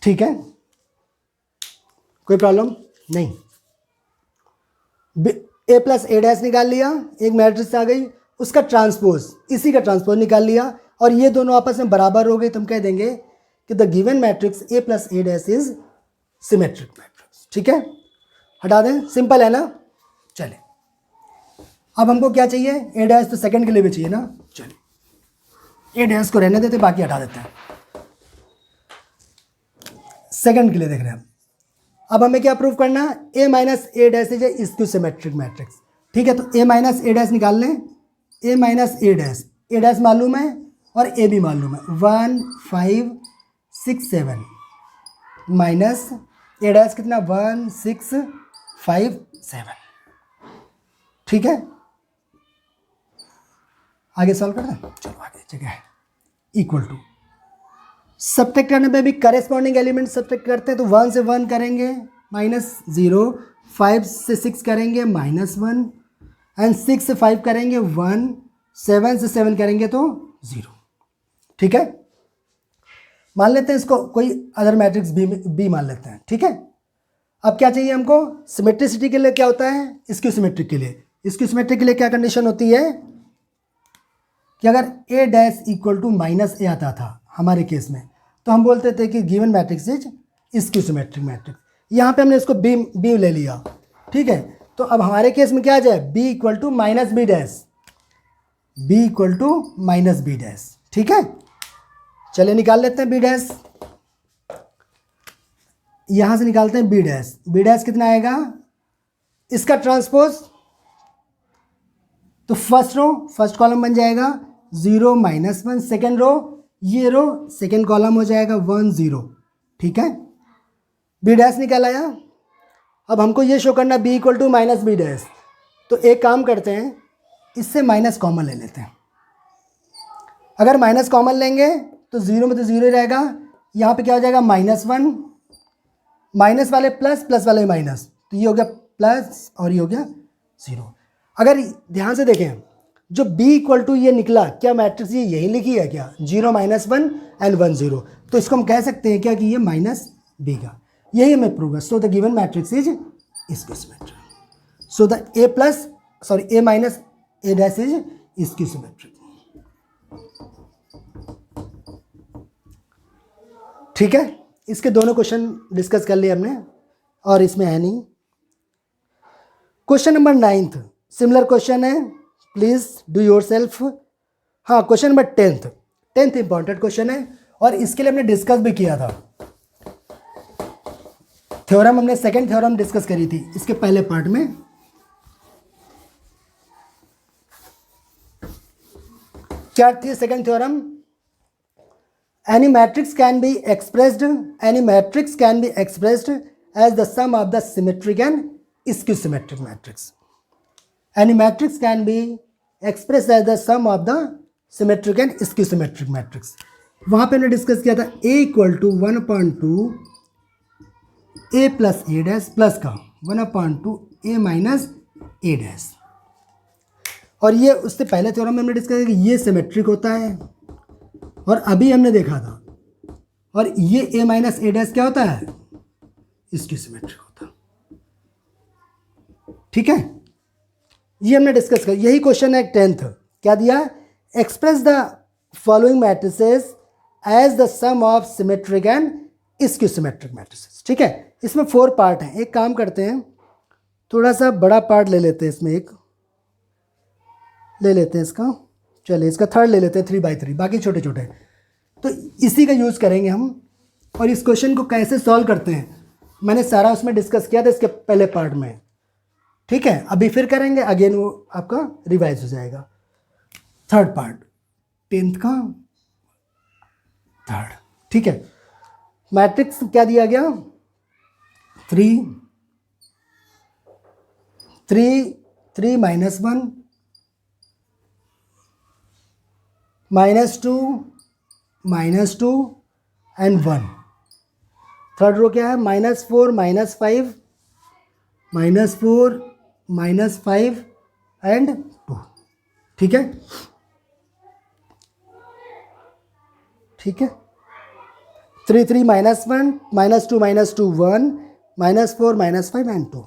ठीक है, कोई प्रॉब्लम नहीं। ए प्लस ए डैश निकाल लिया, एक मैट्रिक्स आ गई, उसका ट्रांसपोज, इसी का ट्रांसपोज निकाल लिया, और ये दोनों आपस में बराबर हो गए, तो हम कह देंगे कि the given matrix A plus A dash is symmetric matrix. ठीक है, हटा दें, सिंपल है ना। चले, अब हमको क्या चाहिए, ए डैश तो सेकंड के लिए भी चाहिए ना। चलिए ए डैश को रहने देते, बाकी हटा देते हैं, सेकंड के लिए देख रहे हैं। अब हमें क्या प्रूव करना, A minus A dash is a skew symmetric matrix. ठीक है, तो ए माइनस ए डैश निकाल लें, ए माइनस ए डैश मालूम है और ए भी मालूम है, 1 5 6 7 माइनस ए डैश कितना, 1 6 5 7। ठीक है, आगे सॉल्व कर दें, चलो आगे जगह है, इक्वल टू सब्ट्रैक्ट करने पे भी करेस्पॉन्डिंग एलिमेंट सब्ट्रैक्ट करते हैं, तो 1 से 1 करेंगे -0, 5 से 6 करेंगे -1, एंड 6 से 5 करेंगे 1, 7 से 7 करेंगे तो 0। ठीक है, मान लेते हैं इसको कोई अदर मैट्रिक्स बी मान लेते हैं। ठीक है, अब क्या चाहिए हमको, सिमेट्रिसिटी के लिए क्या होता है, स्क्यू सिमेट्रिक के लिए, स्क्यू सिमेट्रिक के लिए क्या कंडीशन होती है कि अगर ए डैश इक्वल टू माइनस ए आता था हमारे केस में, तो हम बोलते थे कि given matrix is skew symmetric matrix. यहाँ पे हमने इसको बी ले लिया। ठीक है, तो अब हमारे केस में क्या आ जाए, B equal to minus B dash, B equal to minus B dash. ठीक है, चलिए निकाल लेते हैं बी डैश, यहाँ से निकालते हैं बी डैश। बी डैश कितना आएगा, इसका ट्रांसपोज, तो फर्स्ट कॉलम बन जाएगा 0 -1, सेकेंड रो, ये रो सेकेंड कॉलम हो जाएगा 1 0। ठीक है, बी डैश निकल आया। अब हमको ये शो करना B equal to minus B dash, तो एक काम करते हैं, इससे माइनस कॉमन ले लेते हैं। अगर माइनस कॉमन लेंगे तो 0 में तो 0 रहेगा, यहाँ पे क्या हो जाएगा -1, माइनस वाले प्लस, प्लस वाले माइनस, तो ये हो गया प्लस और ये हो गया 0। अगर ध्यान से देखें, जो b इक्वल टू ये निकला, क्या मैट्रिक्स ये यही लिखी है क्या, 0 -1 एंड 1 0, तो इसको हम कह सकते हैं क्या कि ये माइनस बी का, यही हमें प्रूव है। So the given matrix is skew symmetric. So the A minus A dash is skew symmetric. ठीक है, इसके दोनों क्वेश्चन डिस्कस कर लिए हमने, और इसमें है नहीं। Question number 9th similar question है, प्लीज डू योर सेल्फ। हाँ, question number 10th important question है, और इसके लिए हमने डिस्कस भी किया था। थ्योरम हमने सेकंड थ्योरम डिस्कस करी थी इसके पहले पार्ट में। क्या थी second theorem, any matrix can be expressed as the sum of the symmetric and skew symmetric matrix. Any matrix can be expressed as the sum of the symmetric and skew symmetric matrix. वहाँ पे हमने डिस्कस किया था a equal to 1/2 a plus a dash plus का 1/2 a माइनस a डैश, और ये उससे पहले थ्योरम में हमने डिस्कस किया कि ये सिमेट्रिक होता है, और अभी हमने देखा था, और ये a माइनस a डैश क्या होता है, स्क्यू सिमेट्रिक होता है। ठीक है, ये हमने डिस्कस किया, यही क्वेश्चन है 10th। क्या दिया, express the following matrices as the sum of symmetric and skew symmetric matrices. ठीक है, इसमें 4 पार्ट हैं। एक काम करते हैं, थोड़ा सा बड़ा पार्ट ले लेते हैं, इसमें एक ले लेते हैं इसका, चलिए इसका थर्ड ले लेते हैं 3/3, बाकी छोटे छोटे, तो इसी का यूज़ करेंगे हम। और इस क्वेश्चन को कैसे सॉल्व करते हैं मैंने सारा उसमें डिस्कस किया था इसके पहले पार्ट में। ठीक है, अभी फिर करेंगे, अगेन वो आपका रिवाइज हो जाएगा। थर्ड पार्ट 10th का थर्ड। ठीक है, मैट्रिक्स क्या दिया गया, 3 -1 -2 -2 एंड 1। थर्ड रो क्या है, -4 -5 -4 -5 एंड 2। ठीक है, ठीक है। 3 3 -1 -2 -2 1 -4 -5 एंड 2।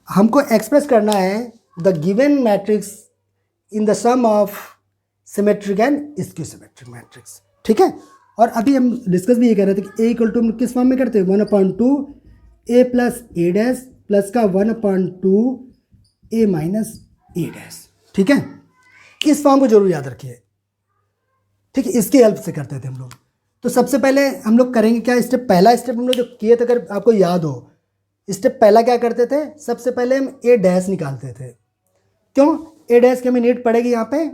हमको एक्सप्रेस करना है the given matrix in the sum of symmetric and skew symmetric matrix. ठीक है, और अभी हम डिस्कस भी ये कर रहे थे कि ए इक्वल टू हम किस फॉर्म में करते हैं, 1/2 A plus A dash plus का 1/2 ए माइनस ए डैश। ठीक है, इस फॉर्म को जरूर याद रखिए। ठीक है, इसकी हेल्प से करते थे हम लोग। तो सबसे पहले हम लोग करेंगे क्या, स्टेप पहला स्टेप हम लोग जो किए थे, अगर आपको याद हो, स्टेप पहला क्या करते थे, सबसे पहले हम ए डैश निकालते थे। क्यों, ए डैश की हमें नीड पड़ेगी यहाँ पे,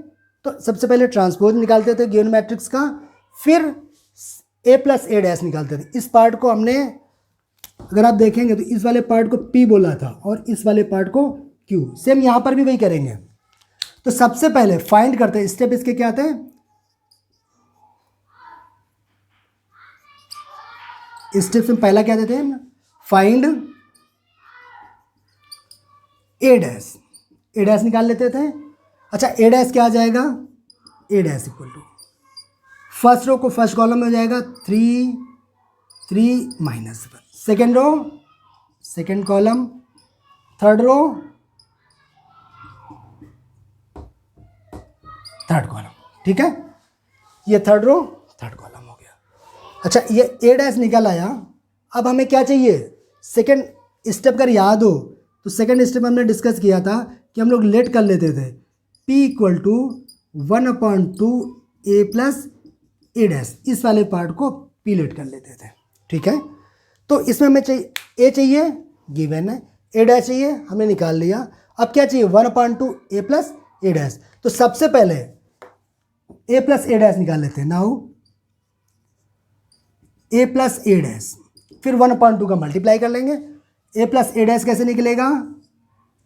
तो सबसे पहले ट्रांसपोज निकालते थे गिवन मैट्रिक्स का, फिर ए प्लस ए डैश निकालते थे। इस पार्ट को हमने, अगर आप देखेंगे तो इस वाले पार्ट को पी बोला था और इस वाले पार्ट को क्यू। सेम यहाँ पर भी वही करेंगे। तो सबसे पहले फाइंड करते हैं, स्टेप इसके क्या थे, स्टेप में पहला क्या देते हैं, find A dash. A dash निकाल लेते थे। अच्छा, ए डैश क्या आ जाएगा, A dash equal to first row को फर्स्ट कॉलम में हो जाएगा 3 3 -1, second row second column, third row third column. ठीक है, ये थर्ड रो थर्ड कॉलम हो गया। अच्छा, ये ए डैश निकल आया। अब हमें क्या चाहिए, सेकेंड स्टेप अगर याद हो तो सेकेंड स्टेप हमने डिस्कस किया था कि हम लोग लेट कर लेते थे P equal to 1/2 A plus A dash, इस वाले पार्ट को P लेट कर लेते थे। ठीक है, तो इसमें हमें चाहिए ए चाहिए, गिवन है, ए डैश चाहिए, हमने निकाल लिया। अब क्या चाहिए, 1/2 ए प्लस ए डैश। तो सबसे पहले ए प्लस ए डैश निकाल लेते हैं। Now A plus A dash, फिर 1/2 का मल्टीप्लाई कर लेंगे। ए प्लस ए डैश कैसे निकलेगा,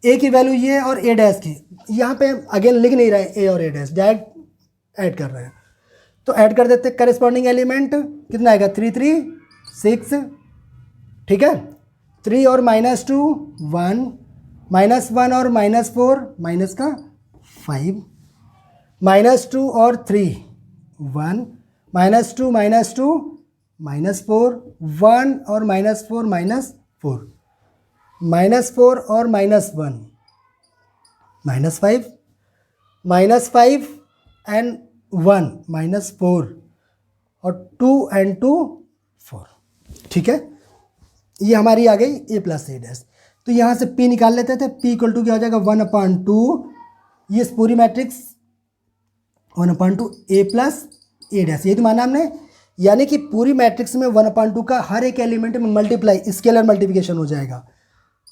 ए की वैल्यू ये और ए डैश की, यहाँ पे अगेन लिख नहीं रहे ए और ए डैश, डायरेक्ट ऐड कर रहे हैं। तो ऐड कर देते, करेस्पॉन्डिंग एलिमेंट कितना आएगा, 3 3 6। ठीक है, 3 और -2 1, -1 और -4 माइनस का 5, -2 और 3 1, -2 -2 -4 1 और -4 -4, -4 और -1 -5, -5 एंड 1 -4 और 2 एंड 2 4। ठीक है, ये हमारी आ गई ए प्लस ए डैश। तो यहाँ से P निकाल लेते थे। P इक्वल टू क्या हो जाएगा, 1/2, ये पूरी matrix 1/2 A plus A dash, ये तो माना हमने। यानी कि पूरी मैट्रिक्स में 1/2 का हर एक एलिमेंट में मल्टीप्लाई, स्केलर मल्टीप्लिकेशन हो जाएगा।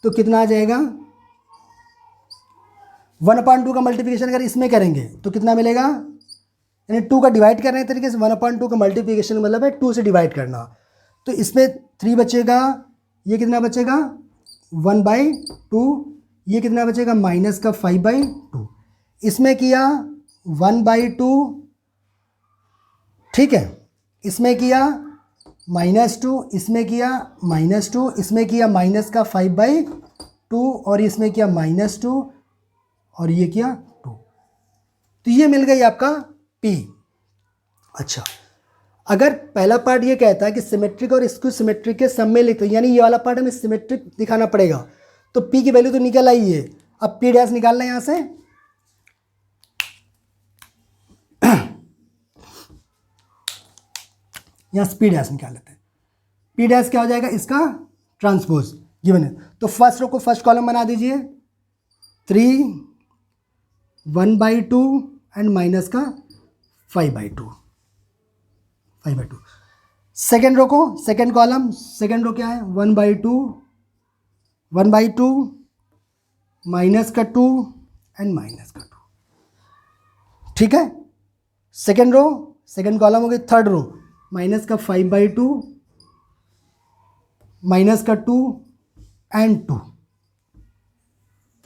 तो कितना आ जाएगा, 1/2 का मल्टीप्लिकेशन अगर इसमें करेंगे तो कितना मिलेगा, यानी 2 का डिवाइड करने तरीके से 1/2 का मल्टीप्लिकेशन मतलब है 2 से डिवाइड करना। तो इसमें 3 बचेगा, ये कितना बचेगा 1/2, ये कितना बचेगा -5/2। इसमें किया 1/2, ठीक है, इसमें किया -2, इसमें किया -2, इसमें किया -5/2 और इसमें किया -2 और ये किया 2। तो ये मिल गई आपका P। अच्छा, अगर पहला पार्ट ये कहता है कि सिमेट्रिक और स्क्यू सिमेट्रिक के सम में लिखते, यानी ये वाला पार्ट हमें सिमेट्रिक दिखाना पड़ेगा, तो P की वैल्यू तो निकल आई है। अब P डैश निकालना है यहाँ से, यहाँ से P डैश निकाल लेते हैं। P डैश क्या हो जाएगा, इसका ट्रांसपोज गिवन है। तो फर्स्ट रो को फर्स्ट कॉलम बना दीजिए, 3 1/2 एंड माइनस का 5/2। सेकेंड रो को सेकेंड कॉलम, सेकेंड रो क्या है 1/2 माइनस का 2 एंड माइनस का 2। ठीक है, सेकेंड रो सेकेंड कॉलम हो गई। थर्ड रो माइनस का 5/2 माइनस का 2 एंड 2।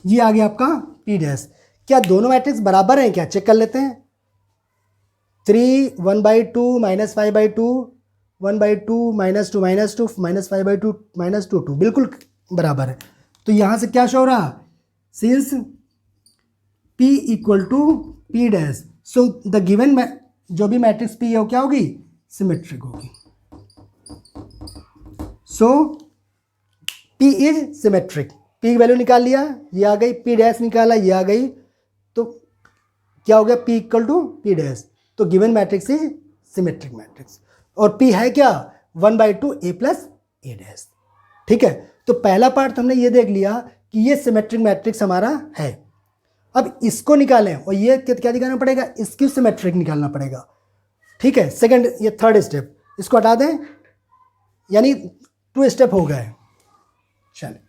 ये आ गया आपका P डैश। क्या दोनों मैट्रिक्स बराबर हैं क्या, चेक कर लेते हैं। 3 1/2 -5/2 1/2 -2 -2 -5/2 -2 2 बिल्कुल बराबर है। तो यहाँ से क्या शो हो रहा, since P = P dash, so the given जो भी मैट्रिक्स P है वो क्या होगी, सिमेट्रिक होगी। सो P इज सिमेट्रिक। P की वैल्यू निकाल लिया, ये आ गई, P डैश निकाला, ये आ गई, तो क्या हो गया, P = P डैश। तो given matrix is symmetric matrix. और P है क्या, 1/2 A + A डैश। ठीक है, तो पहला पार्ट हमने ये देख लिया कि ये सिमेट्रिक मैट्रिक्स हमारा है। अब इसको निकालें, और ये क्या निकालना पड़ेगा, इसकी सिमेट्रिक निकालना पड़ेगा। ठीक है, सेकंड, ये थर्ड स्टेप, इसको हटा दें, यानी 2 स्टेप हो गए। चलिए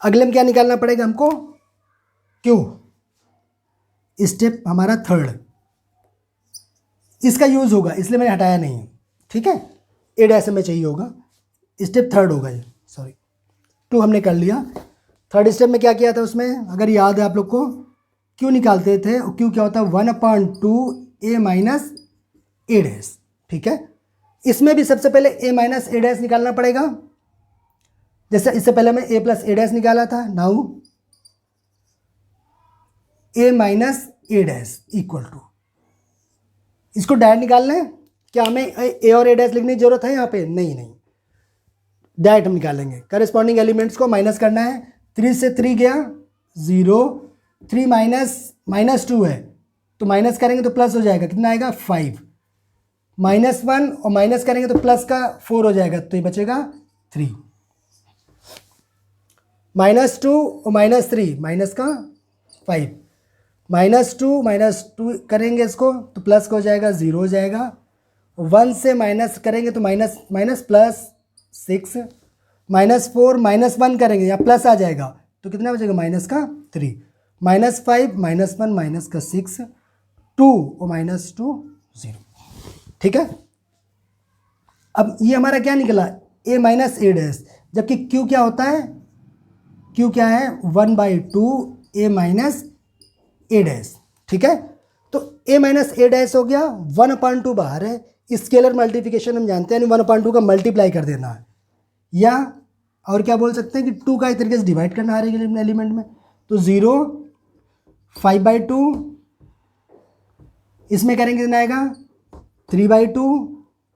अगले में क्या निकालना पड़ेगा हमको, क्यू। स्टेप हमारा थर्ड, इसका यूज होगा इसलिए मैंने हटाया नहीं है। ठीक है, ए डैश में चाहिए होगा, स्टेप थर्ड होगा ये, सॉरी 2 हमने कर लिया। थर्ड स्टेप में क्या किया था, उसमें अगर याद है आप लोग को, क्यू निकालते थे, और क्यू क्या होता है, 1/2 A - A डैश। ठीक है, इसमें भी सबसे पहले A - A डैश निकालना पड़ेगा। जैसे इससे पहले मैं A + A डैश निकाला था, नाउ A - A डैश = इसको डायरेक्ट निकालना है क्या, हमें A और A डैश लिखने की जरूरत है यहाँ पे, नहीं, डायरेक्ट हम निकालेंगे। करस्पॉन्डिंग एलिमेंट्स को माइनस करना है, 3 से 3 गया 0, 3 -2 है तो माइनस करेंगे तो प्लस हो जाएगा, कितना आएगा 5, -1 और माइनस करेंगे तो प्लस का 4 हो जाएगा, तो ये बचेगा 3, -2 और -3 माइनस का 5, -2 करेंगे इसको तो प्लस का हो जाएगा 0 हो जाएगा, 1 से माइनस करेंगे तो माइनस प्लस 6, -4 -1 करेंगे यहाँ प्लस आ जाएगा तो कितना बचेगा -3, -5 -1 माइनस का 6, 2 और -2 0। ठीक है, अब ये हमारा क्या निकला, A - A डैश, जबकि Q क्या होता है, Q क्या है 1/2 A - A डैश। ठीक है, तो A - A डैश हो गया, 1/2 बाहर है, स्केलर मल्टीप्लिकेशन हम जानते हैं, 1/2 का मल्टीप्लाई कर देना है, या और क्या बोल सकते हैं कि 2 का एक तरीके से डिवाइड करना हर एक एलिमेंट में, तो 0, 5/2, इसमें करेंगे कितना आएगा 3/2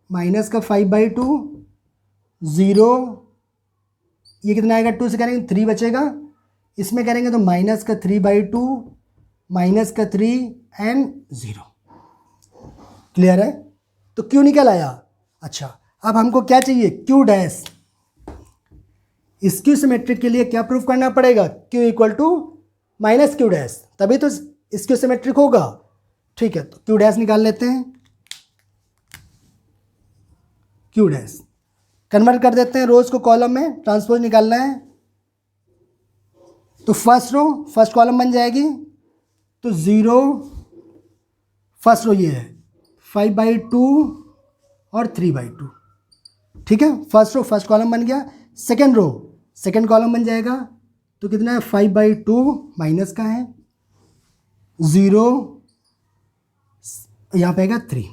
माइनस का 5/2, 0, ये कितना आएगा 2 से करेंगे 3 बचेगा, इसमें करेंगे तो माइनस का 3/2 माइनस का 3 एंड 0। क्लियर है, तो क्यू निकल आया। अच्छा, अब हमको क्या चाहिए, क्यू डैश। स्क्यू सिमेट्रिक के लिए क्या प्रूफ करना पड़ेगा, क्यू = -क्यू डैश, तभी तो स्क्यू सिमेट्रिक होगा। ठीक है, तो क्यू डैश निकाल लेते हैं, क्यू डैश कन्वर्ट कर देते हैं, रोज को कॉलम में ट्रांसपोज निकालना है, तो फर्स्ट कॉलम बन जाएगी, तो 0, फर्स्ट रो ये है 5/2 और 3/2। ठीक है, फर्स्ट कॉलम बन गया, सेकंड कॉलम बन जाएगा, तो कितना है 5/2 माइनस का है 0, यहाँ पे आएगा 3।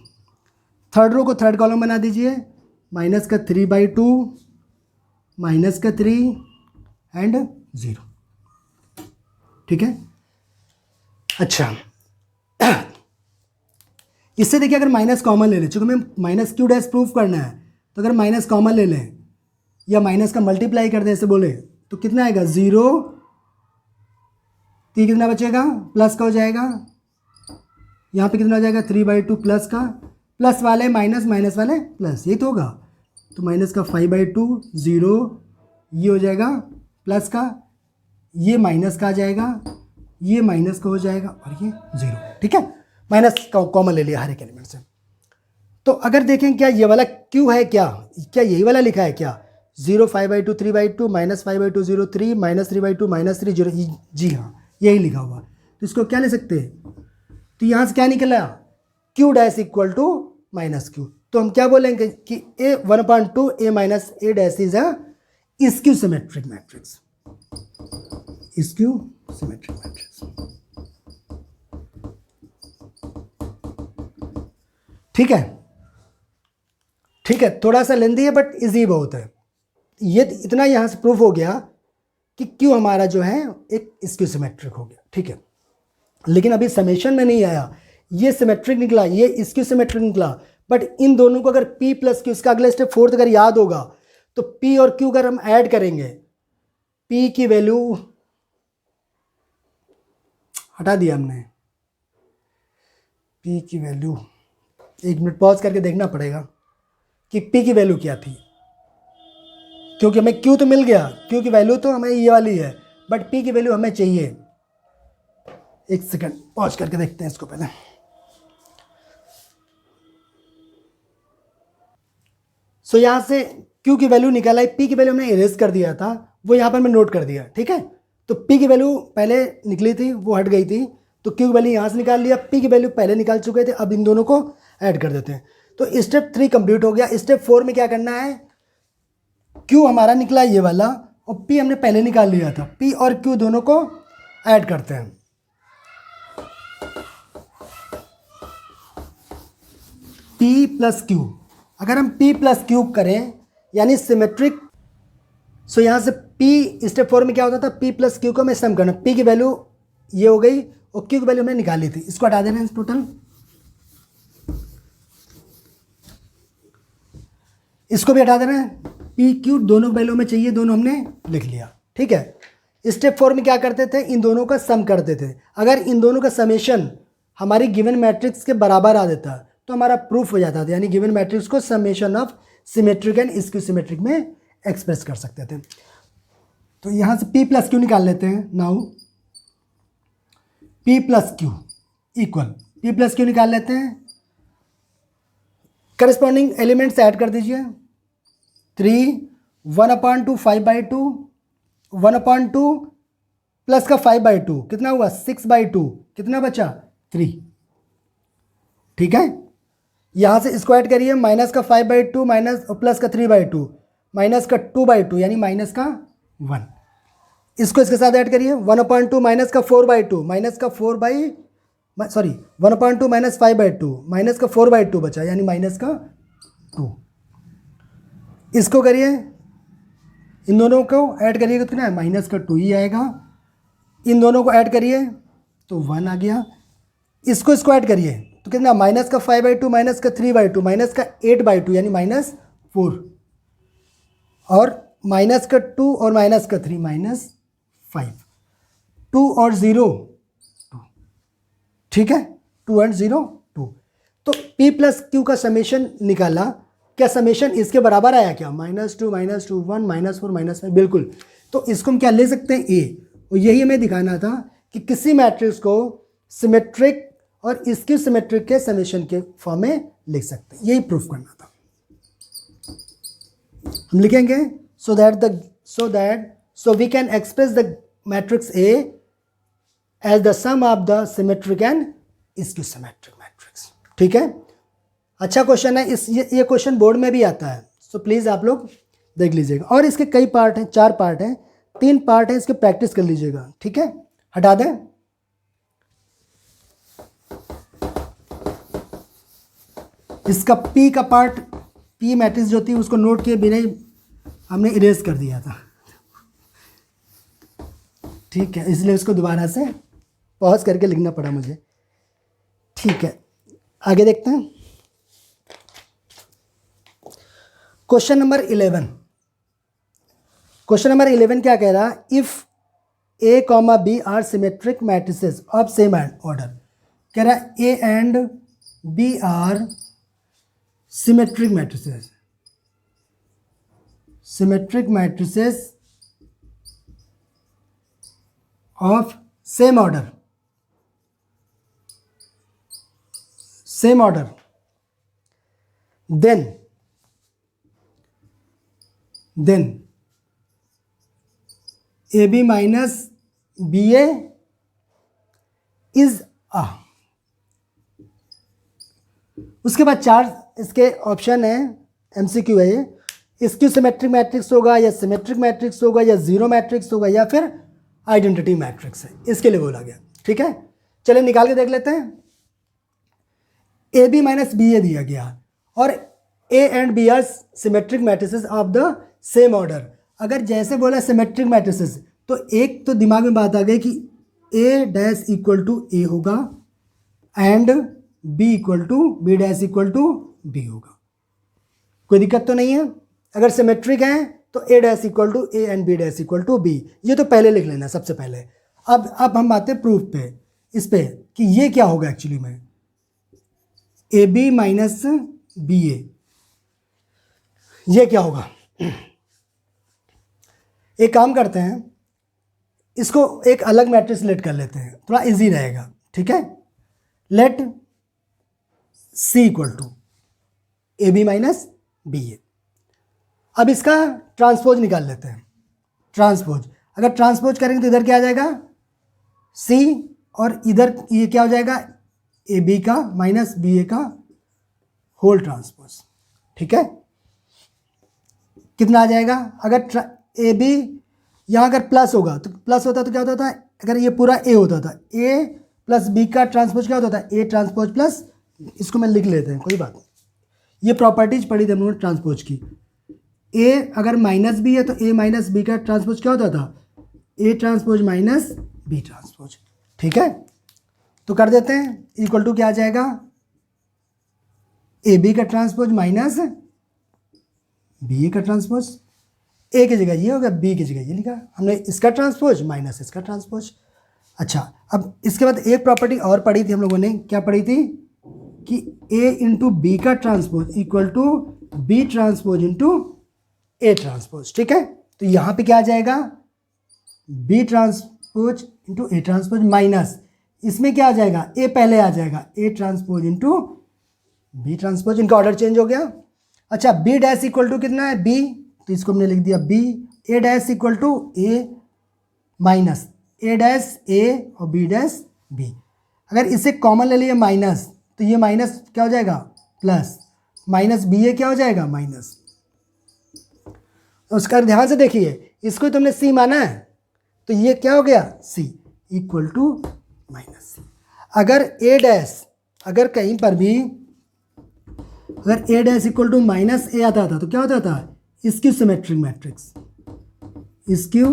थर्ड रो को थर्ड कॉलम बना दीजिए, माइनस का 3/2 माइनस का 3 एंड 0। ठीक है, अच्छा इससे देखिए अगर माइनस कॉमन ले लें, चूँकि हमें माइनस क्यू डैश प्रूफ करना है, तो अगर माइनस कॉमन ले लें या माइनस का मल्टीप्लाई कर दें ऐसे बोले, तो कितना आएगा 0, तो कितना बचेगा प्लस का हो जाएगा, यहाँ पे कितना हो जाएगा 3/2 प्लस का, प्लस वाले माइनस माइनस वाले प्लस, यही तो होगा, तो माइनस का 5/2 0, ये हो जाएगा प्लस का, ये माइनस का आ जाएगा, ये माइनस का हो जाएगा और ये 0। ठीक है, माइनस का कॉमन ले लिया हर एक एलिमेंट से। तो अगर देखें क्या ये वाला क्यू है, क्या यही वाला लिखा है क्या, 0 5/2 3/2 -5/2 0 3 -3/2 -3 0, जी हाँ यही लिखा हुआ। तो इसको क्या ले सकते हैं, तो यहाँ से क्या निकला Q dash equal to minus Q. तो हम क्या बोलेंगे कि A 1/2 A minus A dash is a skew symmetric matrix, skew symmetric matrix. ठीक है, ठीक है, थोड़ा सा लेंदी है बट इजी बहुत है। ये इतना यहाँ से प्रूफ हो गया कि क्यू हमारा जो है एक स्क्यू सिमेट्रिक हो गया। ठीक है, लेकिन अभी समेशन में नहीं आया, ये सिमेट्रिक निकला, ये स्क्यू सिमेट्रिक निकला, बट इन दोनों को अगर P प्लस क्यू, इसका अगला स्टेप फोर्थ अगर याद होगा तो P और Q अगर हम ऐड करेंगे, P की वैल्यू हटा दिया हमने, P की वैल्यू, एक मिनट पॉज करके देखना पड़ेगा कि P की वैल्यू क्या थी, क्योंकि हमें Q तो मिल गया, Q की वैल्यू तो हमें ये वाली है, बट P की वैल्यू हमें चाहिए। एक सेकंड पॉज करके देखते हैं इसको पहले। सो यहाँ से Q की वैल्यू निकाला है, P की वैल्यू हमने इरेज कर दिया था, वो यहाँ पर मैं नोट कर दिया। ठीक है, तो P की वैल्यू पहले निकली थी, वो हट गई थी, तो Q की वैल्यू यहाँ से निकाल लिया, P की वैल्यू पहले निकाल चुके थे, अब इन दोनों को ऐड कर देते हैं। तो स्टेप 3 कंप्लीट हो गया। स्टेप 4 में क्या करना है, Q हमारा निकला ये वाला और P हमने पहले निकाल लिया था, P और Q दोनों को ऐड करते हैं। P प्लस क्यू, अगर हम P प्लस क्यू करें यानी सिमेट्रिक, सो यहाँ से P स्टेप 4 में क्या होता था, P प्लस क्यू को हमें सम करना, P की वैल्यू ये हो गई और Q की वैल्यू हमने निकाली थी, इसको हटा देना है टोटल, इसको भी हटा देना है, P Q दोनों वैल्यू में चाहिए, दोनों हमने लिख लिया। ठीक है, स्टेप 4 में क्या करते थे, इन दोनों का सम करते थे। अगर इन दोनों का समेशन हमारी गिवन मैट्रिक्स के बराबर आ देता तो हमारा प्रूफ हो जाता था, यानी गिवन मैट्रिक्स को summation of symmetric and skew symmetric में एक्सप्रेस कर सकते थे। तो यहाँ से P प्लस क्यू निकाल लेते हैं। Now P plus Q equal, P plus Q निकाल लेते हैं, करस्पॉन्डिंग एलिमेंट्स ऐड कर दीजिए। 3 1/2 5/2, 1/2 प्लस का 5/2 कितना हुआ 6/2, कितना बचा 3। ठीक है, यहाँ से इसको ऐड करिए, माइनस का 5/2 माइनस प्लस का 3/2 माइनस का 2/2 यानी माइनस का 1, इसको इसके साथ ऐड करिए। 1/2 माइनस का 4/2 माइनस का 1/2 माइनस 5/2 माइनस का 4/2 बचा यानी माइनस का 2। इसको करिए, इन दोनों को ऐड करिएगा तो कितना है, माइनस का 2 ही आएगा। इन दोनों को ऐड करिए तो 1 आ गया। इसको ऐड करिए तो कितना, माइनस का 5/2 माइनस का 3/2 माइनस का 8/2 यानी -4, और माइनस का 2 और माइनस का 3 -5, 2 और 0 2। ठीक है, 2 और 0 2। तो P प्लस क्यू का समेशन निकाला, क्या समेशन इसके बराबर आया क्या, -2 -2 1 -4 -5, बिल्कुल। तो इसको हम क्या ले सकते हैं, A, और यही हमें दिखाना था कि किसी मैट्रिक्स को सिमेट्रिक और स्क्यू सिमेट्रिक के समेशन के फॉर्म में लिख सकते हैं, यही प्रूफ करना था। हम लिखेंगे so we can express the matrix A as the sum of the symmetric and skew symmetric matrix। ठीक है, अच्छा क्वेश्चन है, ये क्वेश्चन बोर्ड में भी आता है, सो प्लीज़ आप लोग देख लीजिएगा। और इसके कई पार्ट हैं, 4 पार्ट हैं, 3 पार्ट हैं, इसके प्रैक्टिस कर लीजिएगा। ठीक है, हटा दें। इसका P का पार्ट, P मैट्रिक्स जो थी उसको नोट किए बिना ही हमने इरेज कर दिया था। ठीक है, इसलिए उसको दोबारा से पॉज करके लिखना पड़ा मुझे। ठीक है, आगे देखते हैं। क्वेश्चन नंबर 11, क्वेश्चन नंबर 11 क्या कह रहा, if A, B are symmetric matrices of same order, कह रहा A and B are symmetric matrices, symmetric matrices of same order, then AB minus BA is a, उसके बाद 4 इसके ऑप्शन है, MCQ है ये। स्क्यू सिमेट्रिक मैट्रिक्स होगा या सिमेट्रिक मैट्रिक्स होगा या जीरो मैट्रिक्स होगा या फिर आइडेंटिटी मैट्रिक्स है, इसके लिए बोला गया। ठीक है, चलिए निकाल के देख लेते हैं। AB माइनस BA दिया गया और A and B are symmetric matrices of the same order. अगर जैसे बोला सिमेट्रिक मैट्रिसेस तो एक तो दिमाग में बात आ गई कि A dash equal to A होगा and B equal to B dash equal to B होगा। कोई दिक्कत तो नहीं है। अगर सिमेट्रिक है तो A dash equal to A and B dash equal to B, ये तो पहले लिख लेना सबसे पहले। अब हम आते हैं प्रूफ पे, इस पे कि ये क्या होगा एक्चुअली में। AB माइनस BA, ये क्या होगा। एक काम करते हैं, इसको एक अलग मैट्रिक्स लेट कर लेते हैं, थोड़ा इजी रहेगा। ठीक है, let C equal to AB minus BA। अब इसका ट्रांसपोज निकाल लेते हैं। ट्रांसपोज, अगर ट्रांसपोज करेंगे तो इधर क्या आ जाएगा C, और इधर ये क्या हो जाएगा AB का माइनस BA का होल ट्रांसपोज। ठीक है, कितना आ जाएगा। अगर AB यहाँ अगर प्लस होगा तो प्लस होता तो क्या होता था, अगर ये पूरा A होता था A प्लस B का ट्रांसपोज क्या होता था, A ट्रांसपोज प्लस, इसको मैं लिख लेते हैं, कोई बात नहीं। ये प्रॉपर्टीज पढ़ी थी हम लोगों ने ट्रांसपोज की। A अगर माइनस B है तो A माइनस B का ट्रांसपोज क्या होता था, A transpose minus B transpose. ठीक है, तो कर देते हैं, इक्वल टू क्या आ जाएगा, AB का ट्रांसपोज माइनस BA का ट्रांसपोज। A की जगह ये होगा, B की जगह ये लिखा हमने, इसका ट्रांसपोज माइनस इसका ट्रांसपोज। अच्छा, अब इसके बाद एक प्रॉपर्टी और पढ़ी थी हम लोगों ने, क्या पढ़ी थी कि A इंटू B का transpose equal to B transpose into A transpose. ठीक है, तो यहाँ पे क्या आ जाएगा, B transpose into A transpose minus, इसमें क्या आ जाएगा, A पहले आ जाएगा, A transpose into B transpose. इनका ऑर्डर चेंज हो गया। अच्छा, B डैश इक्वल टू कितना है, B, तो इसको हमने लिख दिया B। A dash equal to A minus A dash A और B डैश B। अगर इसे कॉमन ले लिए माइनस, तो ये माइनस क्या हो जाएगा प्लस, माइनस BA क्या हो जाएगा माइनस। उसका ध्यान से देखिए, इसको तुमने C माना है तो ये क्या हो गया C equal to minus C। अगर A डैश, अगर कहीं पर भी अगर A dash equal to minus A आता था तो क्या होता था, skew symmetric matrix, skew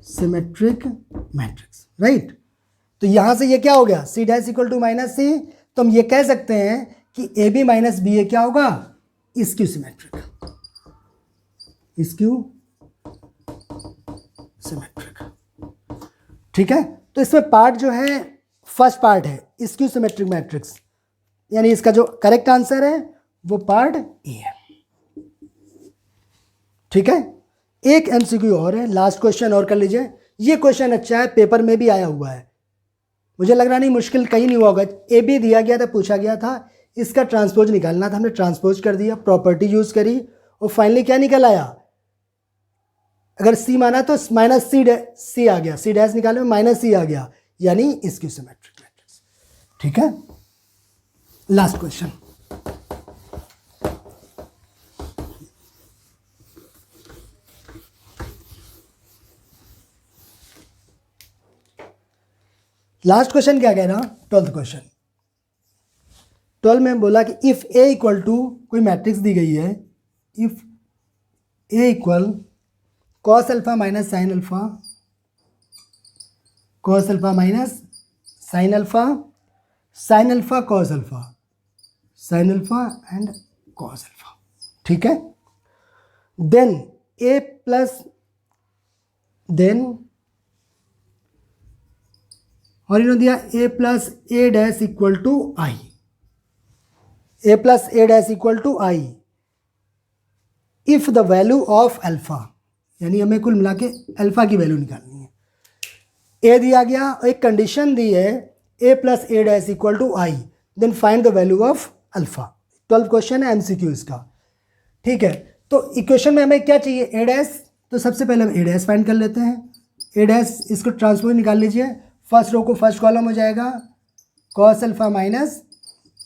symmetric matrix, right. तो यहां से ये क्या हो गया, C dash equal to minus C, तो हम ये कह सकते हैं कि AB माइनस BA क्या होगा, स्क्यू सिमेट्रिक, स्क्यू सिमेट्रिक। ठीक है, तो इसमें पार्ट जो है, फर्स्ट पार्ट है स्क्यू सिमेट्रिक मैट्रिक्स, यानी इसका जो करेक्ट आंसर है वो पार्ट ए है। ठीक है, एक MCQ और है, लास्ट क्वेश्चन और कर लीजिए। ये क्वेश्चन अच्छा है, पेपर में भी आया हुआ है, मुझे लग रहा नहीं मुश्किल कहीं नहीं हुआ होगा। AB दिया गया था, पूछा गया था, इसका ट्रांसपोज निकालना था, हमने ट्रांसपोज कर दिया, प्रॉपर्टी यूज करी और फाइनली क्या निकल आया, अगर C माना तो माइनस C आ गया, C डैश निकालने में माइनस C आ गया, यानी स्क्यू सिमेट्रिक मैट्रिक्स। ठीक है, लास्ट क्वेश्चन। लास्ट क्वेश्चन क्या कह रहा, 12th क्वेश्चन। 12 में बोला कि इफ A इक्वल टू, कोई मैट्रिक्स दी गई है, if A equal cos alpha minus sine alpha, cos alpha minus sine alpha, sine alpha cos alpha, sine alpha and cos alpha. ठीक है, देन A प्लस, देन और इन्होंने दिया A plus A dash equal to I, A plus A dash equal to I if the value of alpha, यानी हमें कुल मिला के अल्फा की वैल्यू निकालनी है। A दिया गया और एक कंडीशन दी है A plus A dash equal to I, then find the value of alpha. 12 question है MCQ इसका। ठीक है, तो इक्वेशन में हमें क्या चाहिए, A डैश, तो सबसे पहले हम A डैश फाइंड कर लेते हैं। A डैश, इसको ट्रांसपोज निकाल लीजिए, फर्स्ट रो को फर्स्ट कॉलम हो जाएगा cos alpha minus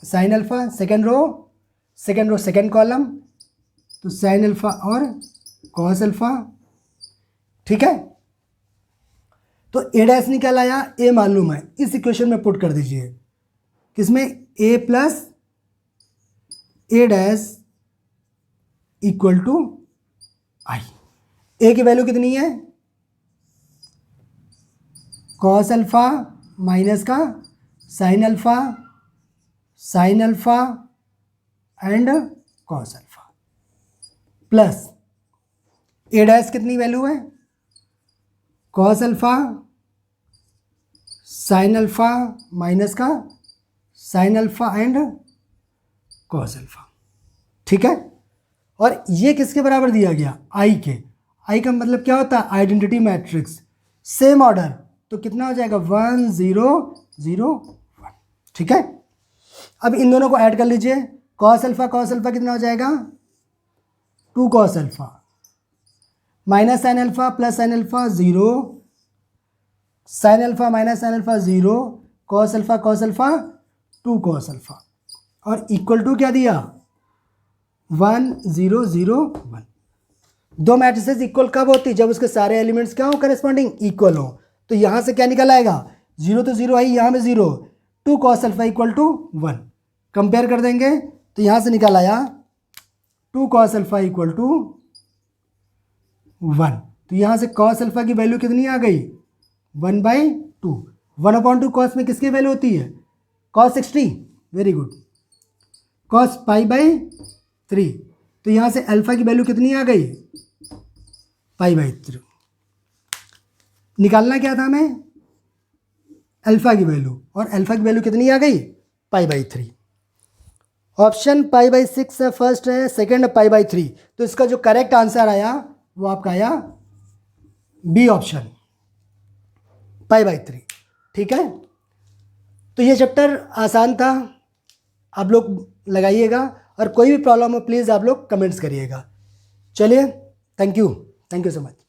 sine alpha, second row second column, तो साइन अल्फा और कॉस अल्फा, ठीक है। तो ए डैश निकल आया, ए मालूम है, इस इक्वेशन में पुट कर दीजिए, किसमें, A plus A dash equal to I. A की वैल्यू कितनी है, कॉस अल्फा माइनस का sine alpha and cos alpha, plus A dash कितनी वैल्यू है, cos alpha sine alpha minus का sine alpha and cos alpha, ठीक है। और ये किसके बराबर दिया गया, आई के। आई का मतलब क्या होता है, आइडेंटिटी मैट्रिक्स, सेम ऑर्डर, तो कितना हो जाएगा 1 0 0 1, ठीक है। अब इन दोनों को ऐड कर लीजिए, कॉस अल्फा कितना हो जाएगा 2 cos alpha minus sine alpha plus sine alpha 0, sign alpha minus sine alpha 0, cos alpha 2 cos alpha, और इक्वल टू क्या दिया 1 0 0 1। दो मैट्रिसेस इक्वल कब होती, जब उसके सारे एलिमेंट्स क्या हो, करस्पॉन्डिंग इक्वल हो। तो यहाँ से क्या निकल आएगा, 0 तो 0 आई, यहाँ में 0, 2 cos alpha equal to 1, compare कर देंगे तो यहाँ से निकल आया 2 कॉस अल्फा इक्वल टू 1। तो यहाँ से कॉस अल्फा की वैल्यू कितनी आ गई 1/2। 1/2 कॉस में किसकी वैल्यू होती है, कॉस 60, वेरी गुड, कॉस π/3। तो यहाँ से अल्फा की वैल्यू कितनी आ गई π/3। निकालना क्या था हमें, अल्फा की वैल्यू, और अल्फा की वैल्यू कितनी आ गई π/3। ऑप्शन π/6 है, फर्स्ट है, सेकंड π/3। तो इसका जो करेक्ट आंसर आया वो आपका आया बी ऑप्शन, π/3, ठीक है। तो ये चैप्टर आसान था, आप लोग लगाइएगा, और कोई भी प्रॉब्लम हो प्लीज़ आप लोग कमेंट्स करिएगा। चलिए, थैंक यू सो मच।